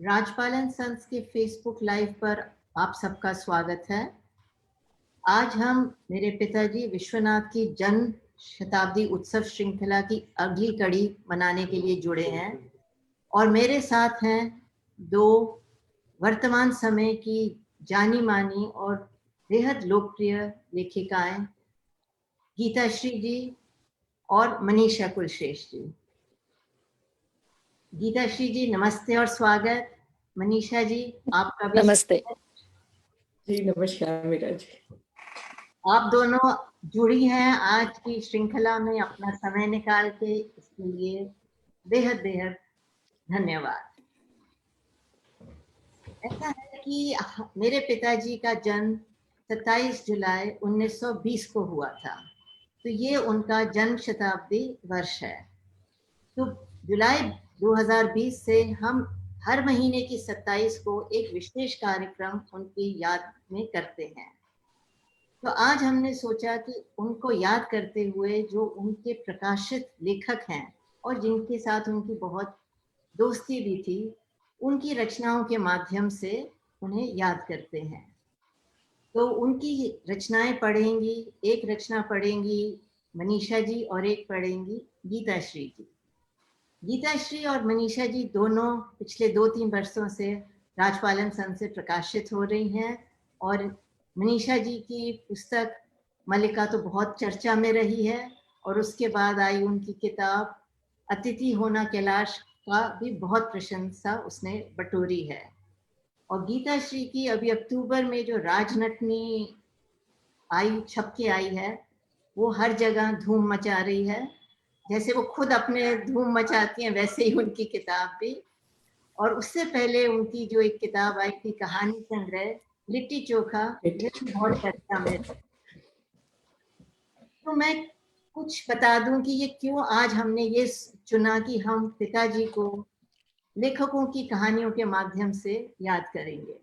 राजपालन sons के Facebook live पर आप सबका स्वागत है। आज हम मेरे पिताजी विश्वनाथ की जन्म शताब्दी उत्सव श्रृंखला की अगली कड़ी मनाने के लिए जुड़े हैं और मेरे साथ हैं दो वर्तमान समय की जानी मानी और बेहद लोकप्रिय लेखिकाएं गीताश्री जी और मनीषा कुलश्रेष्ठ जी। गीताश्री जी नमस्ते और स्वागत। मनीषा जी आपका भी नमस्ते जी। नमस्कार मीरा जी। आप दोनों जुड़ी हैं आज की श्रृंखला में अपना समय निकाल के, इसके लिए बेहद बेहद धन्यवाद। ऐसा है कि मेरे पिताजी का जन्म 27 जुलाई 1920 को हुआ था, तो ये उनका जन्म शताब्दी वर्ष है। तो जुलाई 2020 से हम हर महीने की 27 को एक विशेष कार्यक्रम उनकी याद में करते हैं। तो आज हमने सोचा कि उनको याद करते हुए जो उनके प्रकाशित लेखक हैं और जिनके साथ उनकी बहुत दोस्ती भी थी, उनकी रचनाओं के माध्यम से उन्हें याद करते हैं। तो उनकी रचनाएं पढ़ेंगी, एक रचना पढ़ेंगी मनीषा जी और एक पढ़ेंगी गीताश्री जी। गीताश्री और मनीषा जी दोनों पिछले 2-3 वर्षों से राजपालन संघ से प्रकाशित हो रही हैं और मनीषा जी की पुस्तक मल्लिका तो बहुत चर्चा में रही है और उसके बाद आई उनकी किताब अतिथि होना कैलाश का भी बहुत प्रशंसा उसने बटोरी है। और गीताश्री की अभी अक्टूबर में जो राजनटनी आई छप के आई है, वो हर जगह धूम मचा रही है। जैसे वो खुद अपने धूम मचाती हैं वैसे ही उनकी किताब भी। और उससे पहले उनकी जो एक किताब आई थी कहानी संग्रह लिट्टी चोखा, ये बहुत चर्चा में। तो मैं कुछ बता दूं कि ये क्यों आज हमने ये चुना कि हम पिताजी को लेखकों की कहानियों के माध्यम से याद करेंगे।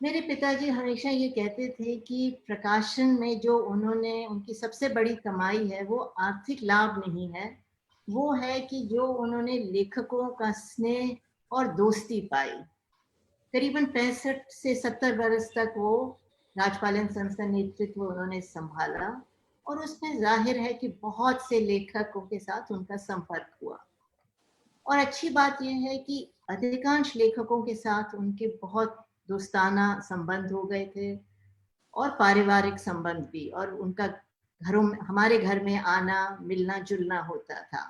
मेरे पिताजी हमेशा ये कहते थे कि प्रकाशन में जो उन्होंने उनकी सबसे बड़ी कमाई है वो आर्थिक लाभ नहीं है, वो है कि जो उन्होंने लेखकों का स्नेह और दोस्ती पाई। करीबन 65 से 70 वर्ष तक वो राजपालन संघ का नेतृत्व उन्होंने संभाला और उसमें जाहिर है कि बहुत से लेखकों के साथ उनका संपर्क हुआ। और अच्छी बात यह है कि अधिकांश लेखकों के साथ उनके बहुत दोस्ताना संबंध हो गए थे और पारिवारिक संबंध भी, और उनका घरों में, हमारे घर में आना मिलना जुलना होता था।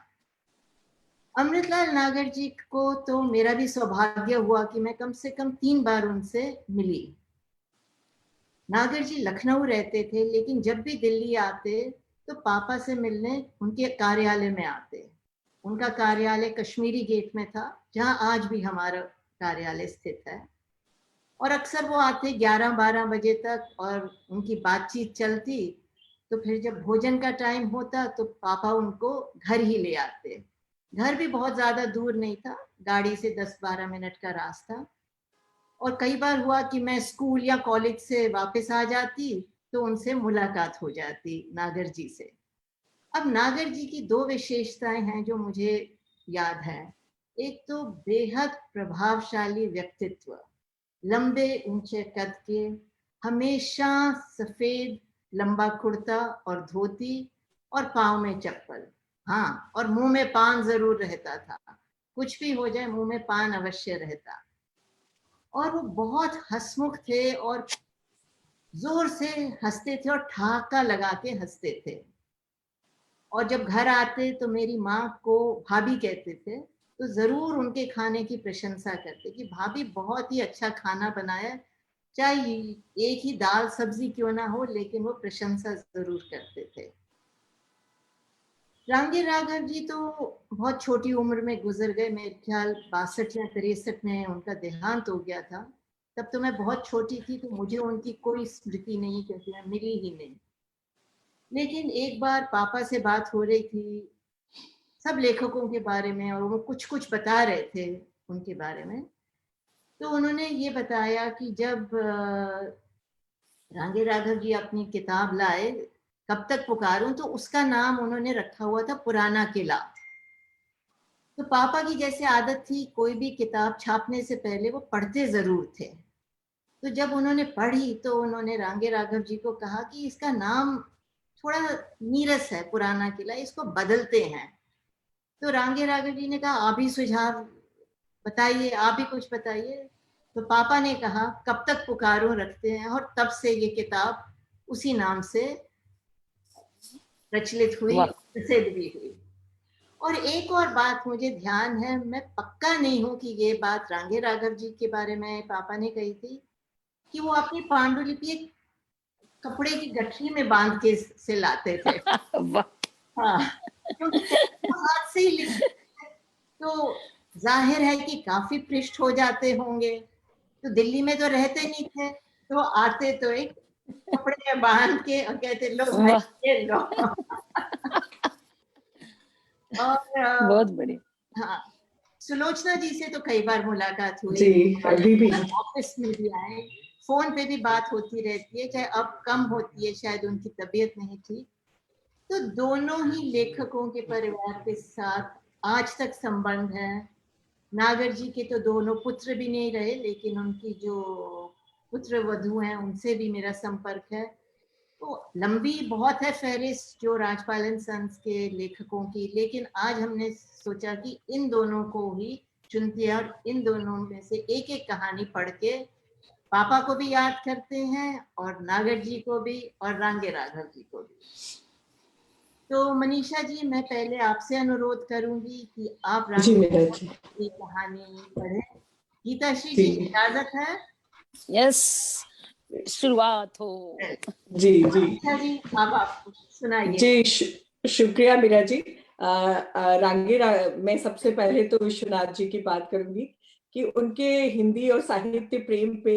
अमृतलाल नागर जी को तो मेरा भी सौभाग्य हुआ कि मैं कम से कम 3 बार उनसे मिली। नागर जी लखनऊ रहते थे, लेकिन जब भी दिल्ली आते तो पापा से मिलने उनके कार्यालय में आते। उनका कार्यालय कश्मीरी गेट में था, जहां आज भी हमारा कार्यालय स्थित है। और अक्सर वो आते 11-12 बजे तक और उनकी बातचीत चलती। तो फिर जब भोजन का टाइम होता तो पापा उनको घर ही ले आते। घर भी बहुत ज्यादा दूर नहीं था, गाड़ी से 10-12 मिनट का रास्ता। और कई बार हुआ कि मैं स्कूल या कॉलेज से वापस आ जाती तो उनसे मुलाकात हो जाती नागर जी से। अब नागर जी की 2 विशेषताएं हैं जो मुझे याद है। एक तो बेहद प्रभावशाली व्यक्तित्व, लंबे ऊंचे कद के, हमेशा सफेद लंबा कुर्ता और धोती और पाँव में चप्पल। हाँ, और मुंह में पान जरूर रहता था, कुछ भी हो जाए मुंह में पान अवश्य रहता। और वो बहुत हंसमुख थे और जोर से हंसते थे और ठहाका लगा के हंसते थे। और जब घर आते तो मेरी माँ को भाभी कहते थे, तो जरूर उनके खाने की प्रशंसा करते कि भाभी बहुत ही अच्छा खाना बनाया, चाहे एक ही दाल सब्जी क्यों ना हो, लेकिन वो प्रशंसा जरूर करते थे। रांगे राघव जी तो बहुत छोटी उम्र में गुजर गए, मेरे ख्याल 62 या 63 में उनका देहांत हो गया था। तब तो मैं बहुत छोटी थी, तो मुझे उनकी कोई स्मृति नहीं, क्योंकि मैं मिली ही नहीं। लेकिन एक बार पापा से बात हो रही थी सब लेखकों के बारे में और वो कुछ कुछ बता रहे थे उनके बारे में। तो उन्होंने ये बताया कि जब रांगे राघव जी अपनी किताब लाए कब तक पुकारूं, तो उसका नाम उन्होंने रखा हुआ था पुराना किला। तो पापा की जैसे आदत थी, कोई भी किताब छापने से पहले वो पढ़ते जरूर थे। तो जब उन्होंने पढ़ी तो उन्होंने रांगे राघव जी को कहा कि इसका नाम थोड़ा नीरस है, पुराना किला, इसको बदलते हैं। तो रांगे राघव जी ने कहा, आप ही सुझाव बताइए, आप ही कुछ बताइए। तो पापा ने कहा, कब तक पुकारूं रखते हैं, और तब से ये किताब उसी नाम से प्रचलित हुई, वाह। प्रसिद्ध भी हुई। और एक और बात मुझे ध्यान है, मैं पक्का नहीं हूं कि ये बात रांगे राघव जी के बारे में पापा ने कही थी, कि वो अपनी पांडुलिपि एक कपड़े की गठरी में बांध के से लाते थे। वाह। हाँ, क्योंकि वो हाथ से ही लिखते थे, तो जाहिर है कि काफी पृष्ठ हो जाते होंगे। तो दिल्ली में तो रहते नहीं थे, तो आते तो एक कपड़े में बांध के और कहते, लो भाई वाह। ये लो। और बहुत बढ़िया। हाँ, सुलोचना जी से तो कई बार मुलाकात हुई, जी, अभी भी। ऑफिस में भी आए, फोन पे भी बात होती रहती है, चाहे अब कम होती है, शायद उनकी तबीयत नहीं ठीक। तो दोनों ही लेखकों के परिवार के साथ आज तक संबंध है। नागर जी के तो दोनों पुत्र भी नहीं रहे, लेकिन उनकी जो पुत्र वधू हैं उनसे भी मेरा संपर्क है। तो लंबी बहुत है फहरिस्त जो राजपाल एंड सन्स के लेखकों की, लेकिन आज हमने सोचा कि इन दोनों को ही चुनते हैं, और इन दोनों में से एक एक कहानी पढ़ के पापा को भी याद करते हैं, और नागर जी को भी, और रांगे राघव जी को भी। तो मनीषा जी, मैं पहले आपसे अनुरोध करूंगी कि आप जी रांगे मीरा जी। की कहानी पढ़ें। गीताश्री जी, जी इजाजत है? यस, शुरुआत हो। जी जी अच्छा जी, अब आप सुनाइए। जी। शुक्रिया मीरा जी। मैं सबसे पहले तो विश्वनाथ जी की बात करूंगी कि उनके हिंदी और साहित्य प्रेम पे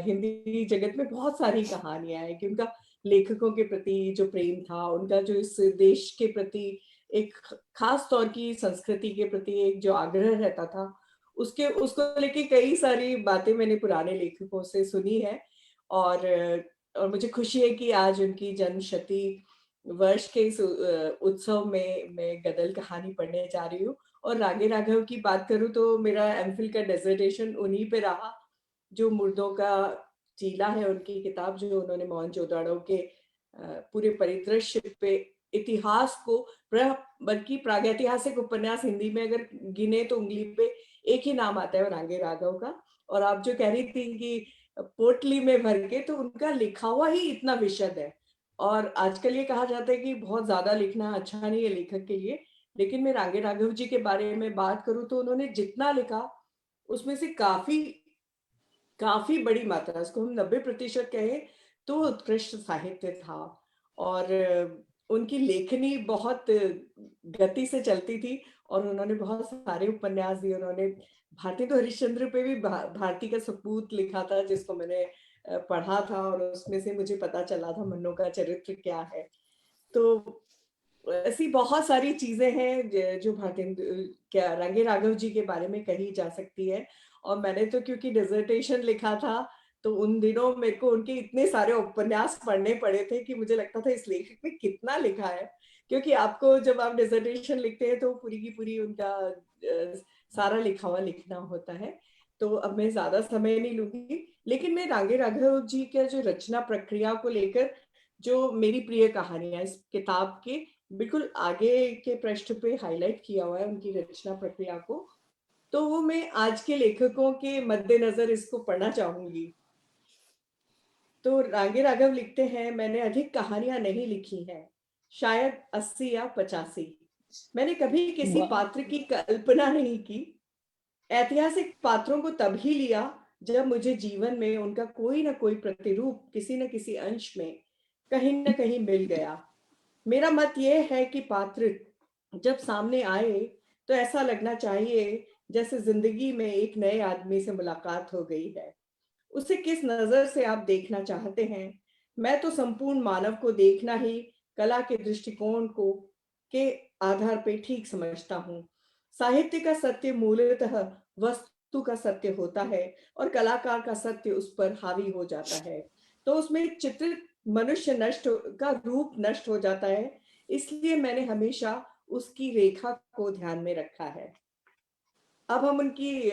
हिंदी जगत में बहुत सारी कहानियां हैं कि उनका लेखकों के प्रति जो प्रेम था, उनका जो इस देश के प्रति एक खास तौर की संस्कृति के प्रति एक जो आग्रह रहता था, उसके उसको लेके कई सारी बातें मैंने पुराने लेखकों से सुनी है। और और मुझे खुशी है कि आज उनकी जन्म शती वर्ष के इस उत्सव में मैं गदल कहानी पढ़ने जा रही हूँ। और रागे राघव की बात करूँ तो मेरा एमफिल का डिसर्टेशन उन्हीं पे रहा, जो मुर्दों का चीला है उनकी किताब, जो उन्होंने मोहनजोदड़ो के पूरे परिदृश्य पे इतिहास को बल्कि प्रागैतिहासिक उपन्यास हिंदी में अगर गिने तो उंगली पे एक ही नाम आता है, रागे राघव का। और आप जो कह रही थी कि पोटली में भर के, तो उनका लिखा हुआ ही इतना विशद है। और आजकल ये कहा जाता है कि बहुत ज्यादा लिखना अच्छा नहीं है लेखक के लिए, लेकिन मैं रागे राघव जी के बारे में बात करूं तो उन्होंने जितना लिखा उसमें से काफी काफी बड़ी मात्रा, उसको हम 90% कहें तो उत्कृष्ट साहित्य था। और उनकी लेखनी बहुत गति से चलती थी, और उन्होंने बहुत सारे उपन्यास दिए। उन्होंने भारती तो हरिश्चंद्र पे भी भारती का सपूत लिखा था, जिसको मैंने पढ़ा था, और उसमें से मुझे पता चला था मन्नों का चरित्र क्या है। तो ऐसी बहुत सारी चीजें हैं जो भारतेंदु क्या रंगे राघव जी के बारे में कही जा सकती है। और मैंने तो क्योंकि डिसर्टेशन लिखा था, तो उन दिनों मेरे को उनके इतने सारे उपन्यास पढ़ने पड़े थे कि मुझे लगता था इस लेखक ने कितना लिखा है। क्योंकि आपको जब आप डिसर्टेशन लिखते हैं तो पूरी की पूरी उनका सारा लिखा हुआ लिखना होता है। तो अब मैं ज्यादा समय नहीं लूंगी, लेकिन मैं रांगे राघव जी के जो रचना प्रक्रिया को लेकर, जो मेरी प्रिय कहानियां इस किताब के बिल्कुल आगे के पृष्ठ पे हाईलाइट किया हुआ है उनकी रचना प्रक्रिया को, तो वो मैं आज के लेखकों के मद्देनजर इसको पढ़ना चाहूंगी। तो रांगे राघव लिखते हैं, मैंने अधिक कहानियां नहीं लिखी हैं, शायद 80 या 85। मैंने कभी किसी वाह। पात्र की कल्पना नहीं की। ऐतिहासिक पात्रों को तभी लिया जब मुझे जीवन में उनका कोई ना कोई प्रतिरूप किसी न किसी अंश में कहीं न कहीं मिल गया। मेरा मत यह है कि पात्र जब सामने आए तो ऐसा लगना चाहिए जैसे जिंदगी में एक नए आदमी से मुलाकात हो गई है। उसे किस नजर से आप देखना चाहते हैं? मैं तो संपूर्ण मानव को देखना ही कला के दृष्टिकोण को के आधार पे ठीक समझता हूँ। साहित्य का सत्य मूलतः वस्तु का सत्य होता है, और कलाकार का सत्य उस पर हावी हो जाता है। तो उसमें चित्रित मनुष्य का रूप नष्ट हो जाता है। इसलिए मैंने हमेशा उसकी रेखा को ध्यान में रखा है। अब हम उनकी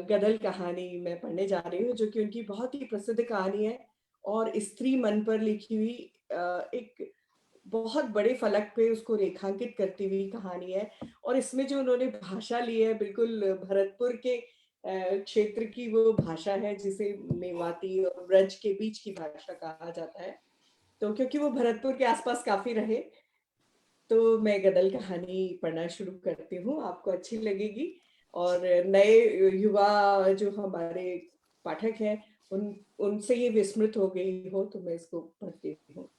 गदल कहानी मैं पढ़ने जा रही हूँ, जो कि उनकी बहुत ही प्रसिद्ध कहानी है और स्त्री मन पर लिखी हुई एक बहुत बड़े फलक पे उसको रेखांकित करती हुई कहानी है। और इसमें जो उन्होंने भाषा ली है, बिल्कुल भरतपुर के क्षेत्र की वो भाषा है जिसे मेवाती और ब्रज के बीच की भाषा कहा जाता है। तो क्योंकि वो भरतपुर के आसपास काफी रहे, तो मैं गदल कहानी पढ़ना शुरू करती हूँ, आपको अच्छी लगेगी। और नए युवा जो हमारे पाठक हैं, उनसे ये विस्मृत हो गई हो तो मैं इसको पढ़ती हूँ।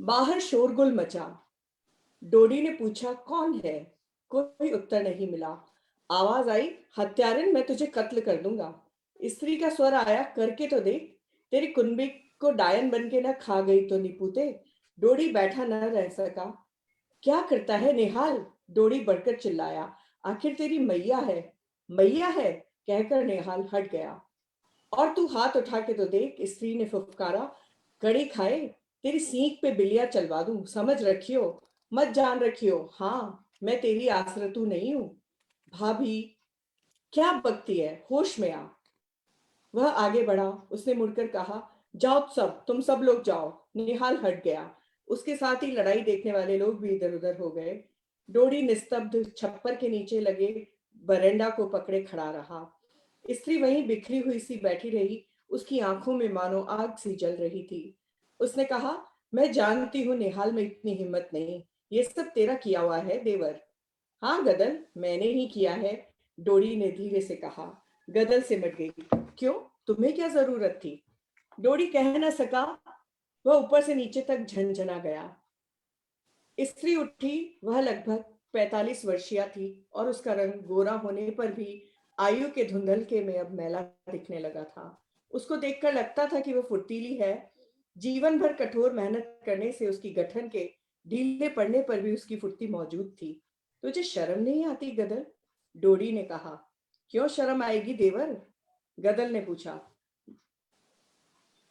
बाहर शोरगुल मचा। डोडी ने पूछा, कौन है? कोई उत्तर नहीं मिला। आवाज आई, हत्यारिन, मैं तुझे कत्ल कर दूंगा। स्त्री का स्वर आया, करके तो देख, तेरी कुंबी को डायन बन के न खा गई तो निपुते। डोडी बैठा न रह सका। क्या करता है निहाल? डोडी बढ़कर चिल्लाया, आखिर तेरी मैया है। मैया है, कहकर निहाल हट गया। और तू हाथ उठा के तो देख, स्त्री ने फुफकारा। कड़ी खाए, तेरी सींग पे बिलिया चलवा दूं, समझ रखियो, मत जान रखियो। हाँ, मैं तेरी आसरतू नहीं हूं। भाभी, क्या बकती है, होश में आ। वह आगे बढ़ा। उसने मुड़कर कहा, जाओ सब, तुम सब लोग जाओ। निहाल हट गया। उसके साथ ही लड़ाई देखने वाले लोग भी इधर उधर हो गए। डोडी निस्तब्ध छप्पर के नीचे लगे बरंडा को पकड़े खड़ा रहा। स्त्री वहीं बिखरी हुई सी बैठी रही। उसकी आंखों में मानो आग सी जल रही थी। उसने कहा, मैं जानती हूँ निहाल में इतनी हिम्मत नहीं, ये सब तेरा किया हुआ है देवर। हाँ गदल, मैंने ही किया है, डोडी ने धीरे से कहा। गदल सिमट गई। क्यों, तुम्हें क्या जरूरत थी? डोडी कह न सका। वह ऊपर से नीचे तक झंझना गया। स्त्री उठी। वह लगभग 45 वर्षीय थी और उसका रंग गोरा होने पर भी आयु के धुंधलके में अब मैला दिखने लगा था। उसको देखकर लगता था कि वह फुर्तीली है। जीवन भर कठोर मेहनत करने से उसकी गठन के ढीले पड़ने पर भी उसकी फुर्ती मौजूद थी। तुझे शर्म नहीं आती गदल? डोडी ने कहा। क्यों शर्म आएगी देवर? गदल ने पूछा।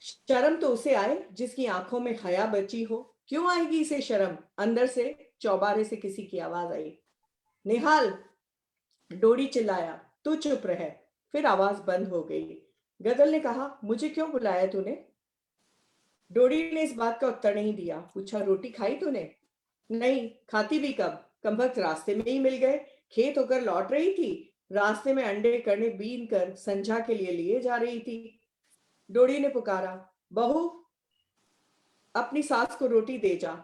शर्म तो उसे आए जिसकी आंखों में हया बची हो। क्यों आएगी इसे शर्म? अंदर से चौबारे से किसी की आवाज आई। निहाल, डोडी चिल्लाया। तू चुप रह। फिर आवाज बंद हो गई। गदल ने कहा, मुझे क्यों बुलाया तूने? डोडी ने इस बात का उत्तर नहीं दिया। पूछा, रोटी खाई तूने? नहीं, खाती भी कब, कमबख्त रास्ते में ही मिल गए। खेत होकर लौट रही थी, रास्ते में अंडे करने बीन कर संझा के लिए जा रही थी। डोडी ने पुकारा, बहू, अपनी सास को रोटी दे जा।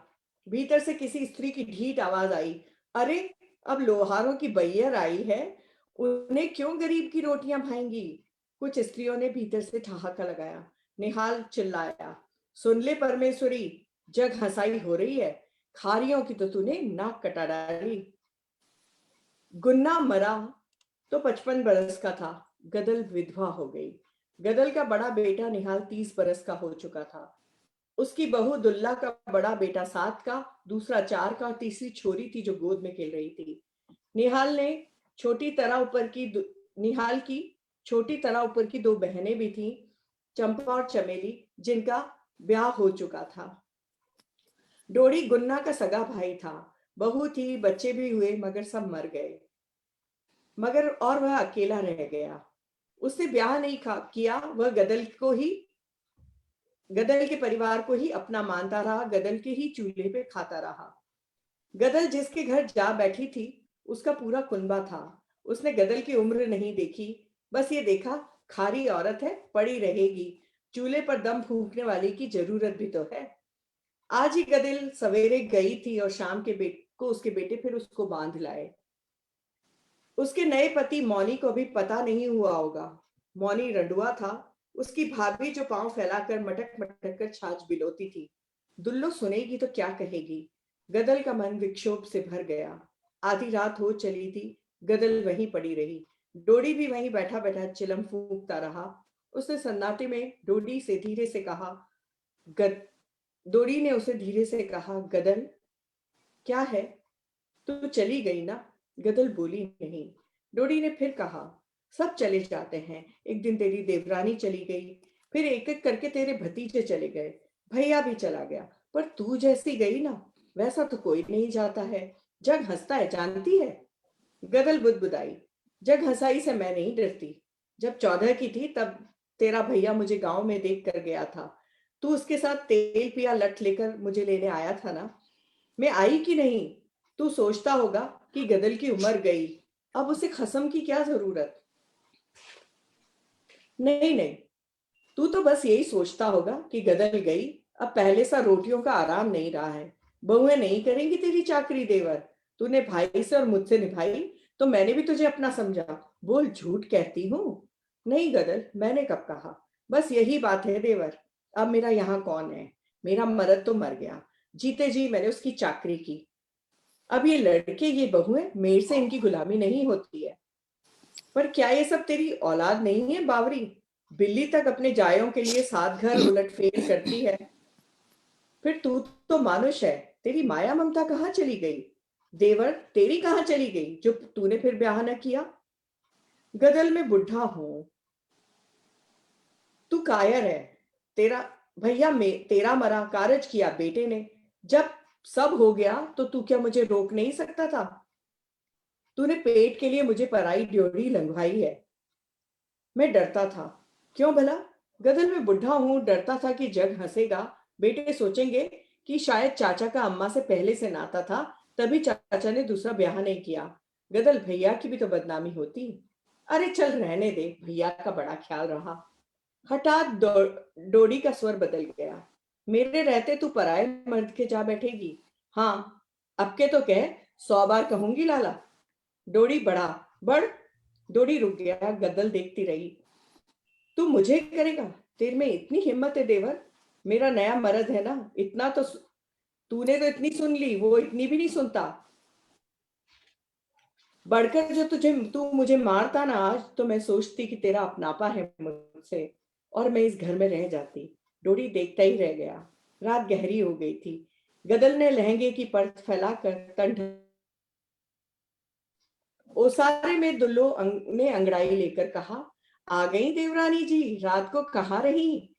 भीतर से किसी स्त्री की ढीठ आवाज आई। अरे, अब लोहारों की बैयर आई है, उन्हें क्यों गरीब की रोटियां भाएंगी? कुछ स्त्रियों ने भीतर से ठहाका लगाया। निहाल चिल्लाया, सुन ले परमेश्वरी, जग हंसाई हो रही है। खारियों की तो तूने नाक कटा डाली। गुन्ना मरा तो 55 बरस का था। गदल विधवा हो गई। गदल का बड़ा बेटा निहाल 30 बरस का हो चुका था। उसकी बहू दुल्ला का बड़ा बेटा 7 का, दूसरा 4 का और तीसरी छोरी थी जो गोद में खेल रही थी। निहाल ने छोटी तरह ऊपर की निहाल की छोटी तरह ऊपर की 2 बहनें भी थीं, चंपा और चमेली, जिनका ब्याह हो चुका था। डोडी गुन्ना का सगा भाई था। बहू थी, बच्चे भी हुए, मगर सब मर गए। मगर और वह अकेला रह गया। उसने ब्याह नहीं किया। वह गदल के परिवार को ही अपना मानता रहा, गदल के ही चूल्हे पे खाता रहा। गदल जिसके घर जा बैठी थी, उसका पूरा कुनबा था। उसने गदल की उम्र नहीं देखी, बस ये देखा, खारी औरत है, पड़ी रहेगी, चूल्हे पर दम फूंकने वाली की जरूरत भी तो है। आज ही गदल सवेरे गई थी और शाम को उसके बेटे फिर उसको बांध लाए। उसके नए पति मौनी को भी पता नहीं हुआ होगा। मौनी रंडुआ था। उसकी भाभी जो पांव फैलाकर मटक मटक कर छाछ बिलोती थी। दुल्लो सुनेगी तो क्या कहेगी? गदल का मन विक्षोभ से भर गया। आधी रात हो चली थी। गदल वहीं पड़ी रही। डोडी भी वहीं बैठा बैठा चिलम फूंकता रहा। उसने सन्नाटे में डोडी से धीरे से कहा, डोडी ने उसे धीरे से कहा, गदल, क्या है? तू चली गई ना? गदल बोली नहीं। डोडी ने फिर कहा, सब चले जाते हैं। एक दिन तेरी देवरानी चली गई, फिर एक एक करके तेरे भतीजे चले गए, भैया भी चला गया, पर तू जैसी गई ना, वैसा तो कोई नहीं जाता है। जग हंसता है, जानती है। गदल बुदबुदाई, जग हंसाई से मैं नहीं डरती। जब 14 की थी तब तेरा भैया मुझे गांव में देख कर गया था। तू उसके साथ तेल पिया लठ लेकर मुझे लेने आया था ना। मैं आई कि नहीं। तू सोचता होगा कि गदल की उम्र गई, अब उसे खसम की क्या जरूरत। नहीं नहीं, तू तो बस यही सोचता होगा कि गदल गई, अब पहले सा रोटियों का आराम नहीं रहा है। बहुएं नहीं करेंगी तेरी चाकरी देवर। तूने भाई से और मुझसे निभाई तो मैंने भी तुझे अपना समझा। बोल, झूठ कहती हूँ। नहीं गदल, मैंने कब कहा। बस यही बात है देवर। अब मेरा यहाँ कौन है। मेरा मर्द तो मर गया, जीते जी मैंने उसकी चाकरी की। अब ये लड़के ये बहुएं मेरे से इनकी गुलामी नहीं होती है। पर क्या ये सब तेरी औलाद नहीं है बावरी। बिल्ली तक अपने जायों के लिए 7 घर उलटफेर करती है। फिर तू तो मानुष है, तेरी माया ममता कहाँ चली गई। देवर, तेरी कहाँ चली गई जो तूने फिर ब्याह न किया। गदल में बुढ़ा हूं, तू कायर है। तेरा भैया में तेरा मरा कारज किया बेटे ने। जब सब हो गया तो तू क्या मुझे रोक नहीं सकता था। तूने पेट के लिए मुझे पराई ड्योढ़ी लंघवाई है। मैं डरता था। क्यों भला। गदल में बुढ़ा हूं, डरता था कि जग हंसेगा। बेटे सोचेंगे कि शायद चाचा का अम्मा से पहले से नाता था, तभी चाचा ने दूसरा ब्याह नहीं किया। गदल, भैया की भी तो बदनामी होती। अरे चल रहने दे, भैया का बड़ा ख्याल रहा। हठात डोडी का स्वर बदल गया। मेरे रहते तू पराए मर्द के जा बैठेगी। हाँ, अब के तो कह, 100 बार कहूंगी लाला। डोडी बढ़ा, बढ़। डोडी रुक गया, गदल देखती रही। तू मुझे करेगा, तेरे में इतनी हिम्मत है देवर। मेरा नया मर्द है ना, इतना तो तूने तो इतनी सुन ली, वो इतनी भी नहीं सुनता। बढ़कर जो तू मुझे मारता ना आज, तो मैं सोचती कि तेरा अपनापा है मुझसे और मैं इस घर में रह जाती। डोरी देखता ही रह गया। रात गहरी हो गई थी। गदल ने लहंगे की परत फैलाकर तन ओसारे में दुल्लो ने अंगड़ाई लेकर कहा, आ गई देवरानी जी, रात को कहाँ रही।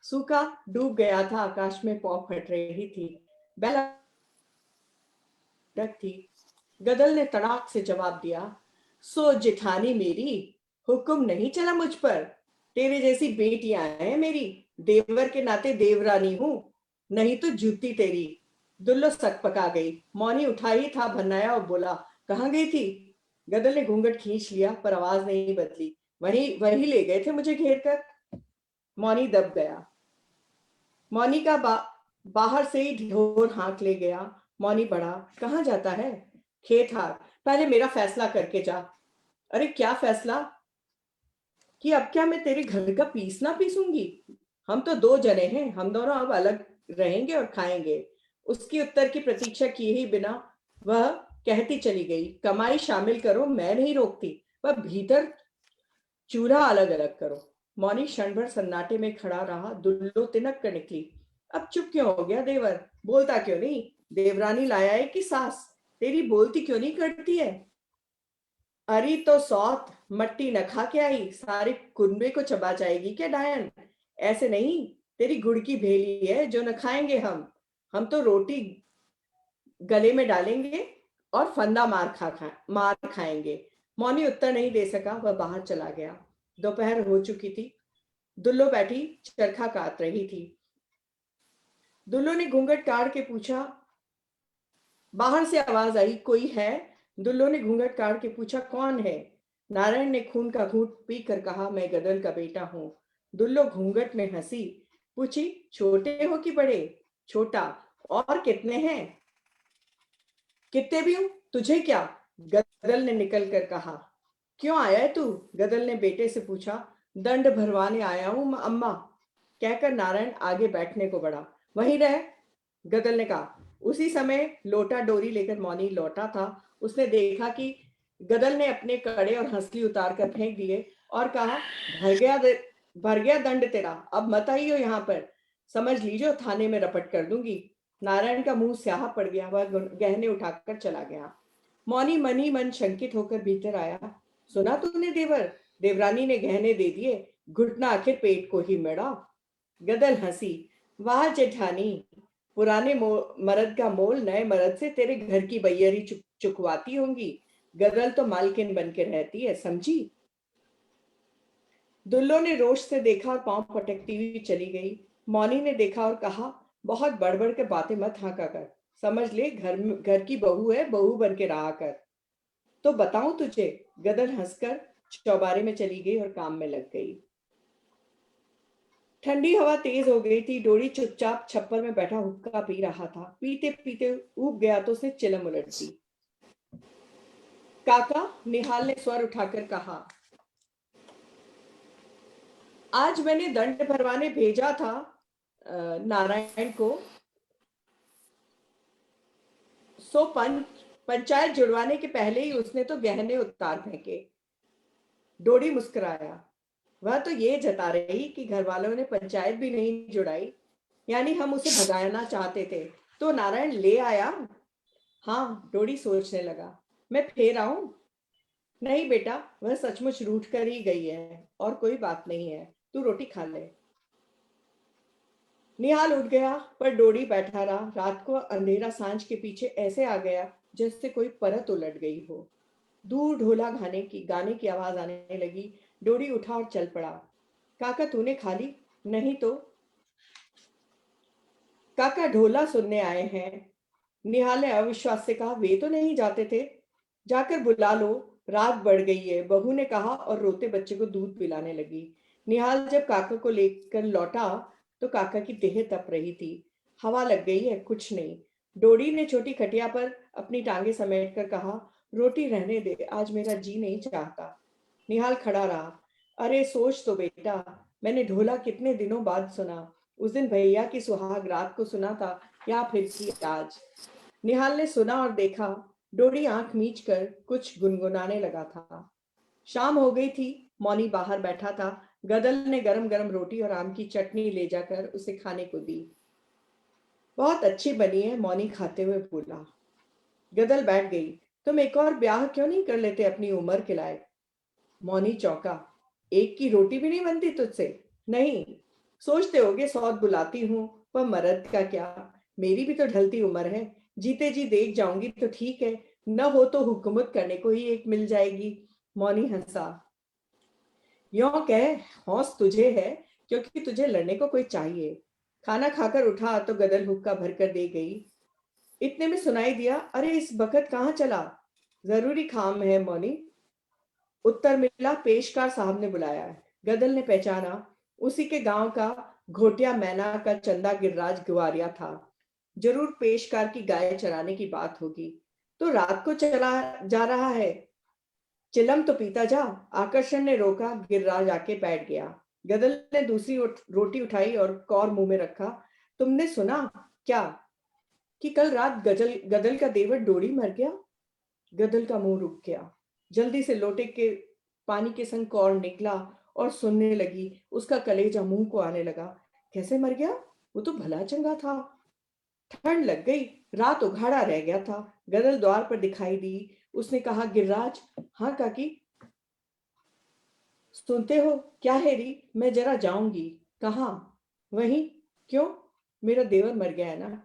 सूखा डूब गया था, आकाश में पौ फट रही थी। बेला थी। गदल ने तड़ाक से जवाब दिया, सो जिठानी मेरी, हुक्म नहीं चला मुझ पर। तेरे जैसी बेटियां हैं मेरी, देवर के नाते देवरानी हूं, नहीं तो जूती तेरी। दुल्लो सक पका गई। मौनी उठा ही था भन्नाया और बोला, कहाँ गई थी। गदल ने घूंघट खींच लिया पर आवाज नहीं बदली। वही वही ले गए थे मुझे घेर कर। मौनी दब गया। मौनी का बाहर से ही ढोर हाँक ले गया। मौनी बढ़ा, कहाँ जाता है। खेत हार, पहले मेरा फैसला करके जा। अरे क्या फैसला। कि अब क्या मैं तेरे घर का पीस ना पीसूंगी। हम तो 2 जने हैं, हम दोनों अब अलग रहेंगे और खाएंगे। उसकी उत्तर की प्रतीक्षा किए ही बिना वह कहती चली गई, कमाई शामिल करो, मैं नहीं रोकती, वह भीतर चूल्हा अलग अलग करो। मौनी क्षण भर सन्नाटे में खड़ा रहा। दुल्लो तिनक कर निकली, अब चुप क्यों हो गया देवर, बोलता क्यों नहीं। देवरानी लाया है कि सास, तेरी बोलती क्यों नहीं करती है। अरे तो सौत मट्टी न खा के आई, सारे कुनबे को चबा जाएगी क्या डायन। ऐसे नहीं, तेरी गुड़ की भेली है जो न खाएंगे हम तो रोटी गले में डालेंगे और फंदा मार खाएंगे। मौनी उत्तर नहीं दे सका, वह बाहर चला गया। दोपहर हो चुकी थी। दुल्लो बैठी चरखा काट रही थी। दुल्लो ने घूंघट काट के पूछा, बाहर से आवाज आई, कोई है। दुल्लो ने घूंघट काट के पूछा, कौन है। नारायण ने खून का घूंट पी कर कहा, मैं गदल का बेटा हूं। दुल्लो घूंघट में हंसी, पूछी, छोटे हो कि बड़े। छोटा, और कितने हैं। कितने भी हूं, तुझे क्या। गदल ने निकल कर कहा। क्यों आया है तू। गदल ने बेटे से पूछा। दंड भरवाने आया हूं अम्मा, कहकर नारायण आगे बैठने को बढ़ा। वहीं रह, गदल ने कहा। उसी समय लोटा डोरी लेकर मौनी लौटा था। उसने देखा कि गदल ने अपने कड़े और हंसली उतार कर फेंक दिए और कहा, भर गया दंड तेरा, अब मत आइयो यहाँ पर, समझ लीजिए थाने में रपट कर दूंगी। नारायण का मुंह स्याह पड़ गया, वह गहने उठाकर चला गया। मौनी मन ही मन शंकित होकर भीतर आया। सुना तूने देवर, देवरानी ने गहने दे दिए, घुटना आखिर पेट को ही मेड़ा। गदल हंसी, वाह जेठानी, पुराने मर्द का मोल नए मर्द से तेरे घर की बैयरी चुकवाती होंगी। गदल तो मालकिन बन के रहती है, समझी। दुल्लो ने रोष से देखा और पांव पटकती हुई चली गई। मौनी ने देखा और कहा, बहुत बड़बड़ के बातें मत हाँका कर, समझ ले घर की बहू है, बहू बन के रहा कर। तो बताऊं तुझे। गदल हंसकर चौबारे में चली गई और काम में लग गई। ठंडी हवा तेज हो गई थी। डोरी चुपचाप छप्पर में बैठा हुक्का पी रहा था। पीते पीते ऊब गया तो उसने चिलम उलट दी। काका, निहाल ने स्वर उठाकर कहा, आज मैंने दंड भरवाने भेजा था नारायण को, सो पंचायत जुड़वाने के पहले ही उसने तो गहने उतार फेंके। डोरी मुस्कुराया। वह तो ये जता रही कि घर वालों ने पंचायत भी नहीं जुड़ाई, यानी हम उसे भगाना चाहते थे, तो नारायण ले आया। हाँ, डोरी सोचने लगा, मैं फेर आऊं? नहीं बेटा, वह सचमुच रूठ कर ही गई है और कोई बात नहीं है, तू रोटी खा ले। निहाल उठ गया, पर डोरी बैठा रहा। रात को अंधेरा सांझ के पीछे ऐसे आ गया जैसे कोई परत उलट गई हो। दूर ढोला गाने की आवाज आने लगी। डोरी उठा और चल पड़ा। काका, तूने खा ली? नहीं तो। काका ढोला सुनने आए हैं। निहाल ने अविश्वास से कहा, वे तो नहीं जाते थे। जाकर बुला लो, रात बढ़ गई है, बहू ने कहा और रोते बच्चे को दूध पिलाने लगी। निहाल जब काका को लेकर लौटा तो काका की देह तप रही थी। हवा लग गई है, कुछ नहीं। डोरी ने छोटी खटिया पर अपनी टांगे समेट कर कहा, रोटी रहने दे, आज मेरा जी नहीं चाहता। निहाल खड़ा रहा। अरे सोच तो बेटा, मैंने ढोला कितने दिनों बाद सुना। उस दिन भैया की सुहाग रात को सुना था, या फिर कि आज। निहाल ने सुना और देखा। डोरी आंख मीच कर कुछ गुनगुनाने लगा था। शाम हो गई थी। मौनी बाहर बैठा था। गदल ने गरम गरम रोटी और आम की चटनी ले जाकर उसे खाने को दी। बहुत अच्छी बनी है, मौनी खाते हुए बोला। गदल बैठ गई। तुम एक और ब्याह क्यों नहीं कर लेते अपनी उम्र के लायक? मौनी चौंका। एक की रोटी भी नहीं बनती तुझसे? नहीं। सोचते होगे सौत बुलाती हूँ, पर मर्द का क्या, मेरी भी तो ढलती उम्र है। जीते जी देख जाऊंगी तो ठीक है, न हो तो हुकूमत करने को ही एक मिल जाएगी। मौनी हंसा। यों कह, हौस तुझे है क्योंकि तुझे लड़ने को कोई चाहिए। खाना खाकर उठा तो गदल हुक्का भरकर दे गई। इतने में सुनाई दिया, अरे इस बखत कहाँ चला? जरूरी काम है मौनी। उत्तर मिला, पेशकार साहब ने बुलाया है। गदल ने पहचाना, उसी के गांव का घोटिया मैना का चंदा गिरिराज ग्वारिया था। जरूर पेशकार की गाय चराने की बात होगी। तो रात को चला जा रहा है, चिलम तो पीता जा। आकर्षण ने रोका। गिरिराज आके बैठ गया। गदल ने दूसरी रोटी उठाई और कौर मुंह में रखा। तुमने सुना क्या कि कल रात गदल का देवर डोरी मर गया? गदल का मुंह रुक गया। जल्दी से लोटे के पानी के संग कौर निकला और सुनने लगी। उसका कलेजा मुंह को आने लगा। कैसे मर गया? वो तो भला चंगा था। ठंड लग गई, रात उघाड़ा रह गया था। गदल द्वार पर दिखाई दी। उसने कहा, गिरिराज। हाँ काकी। सुनते हो क्या हेरी, मैं जरा जाऊंगी। कहाँ? वहीं। क्यों? मेरा देवर मर गया है ना।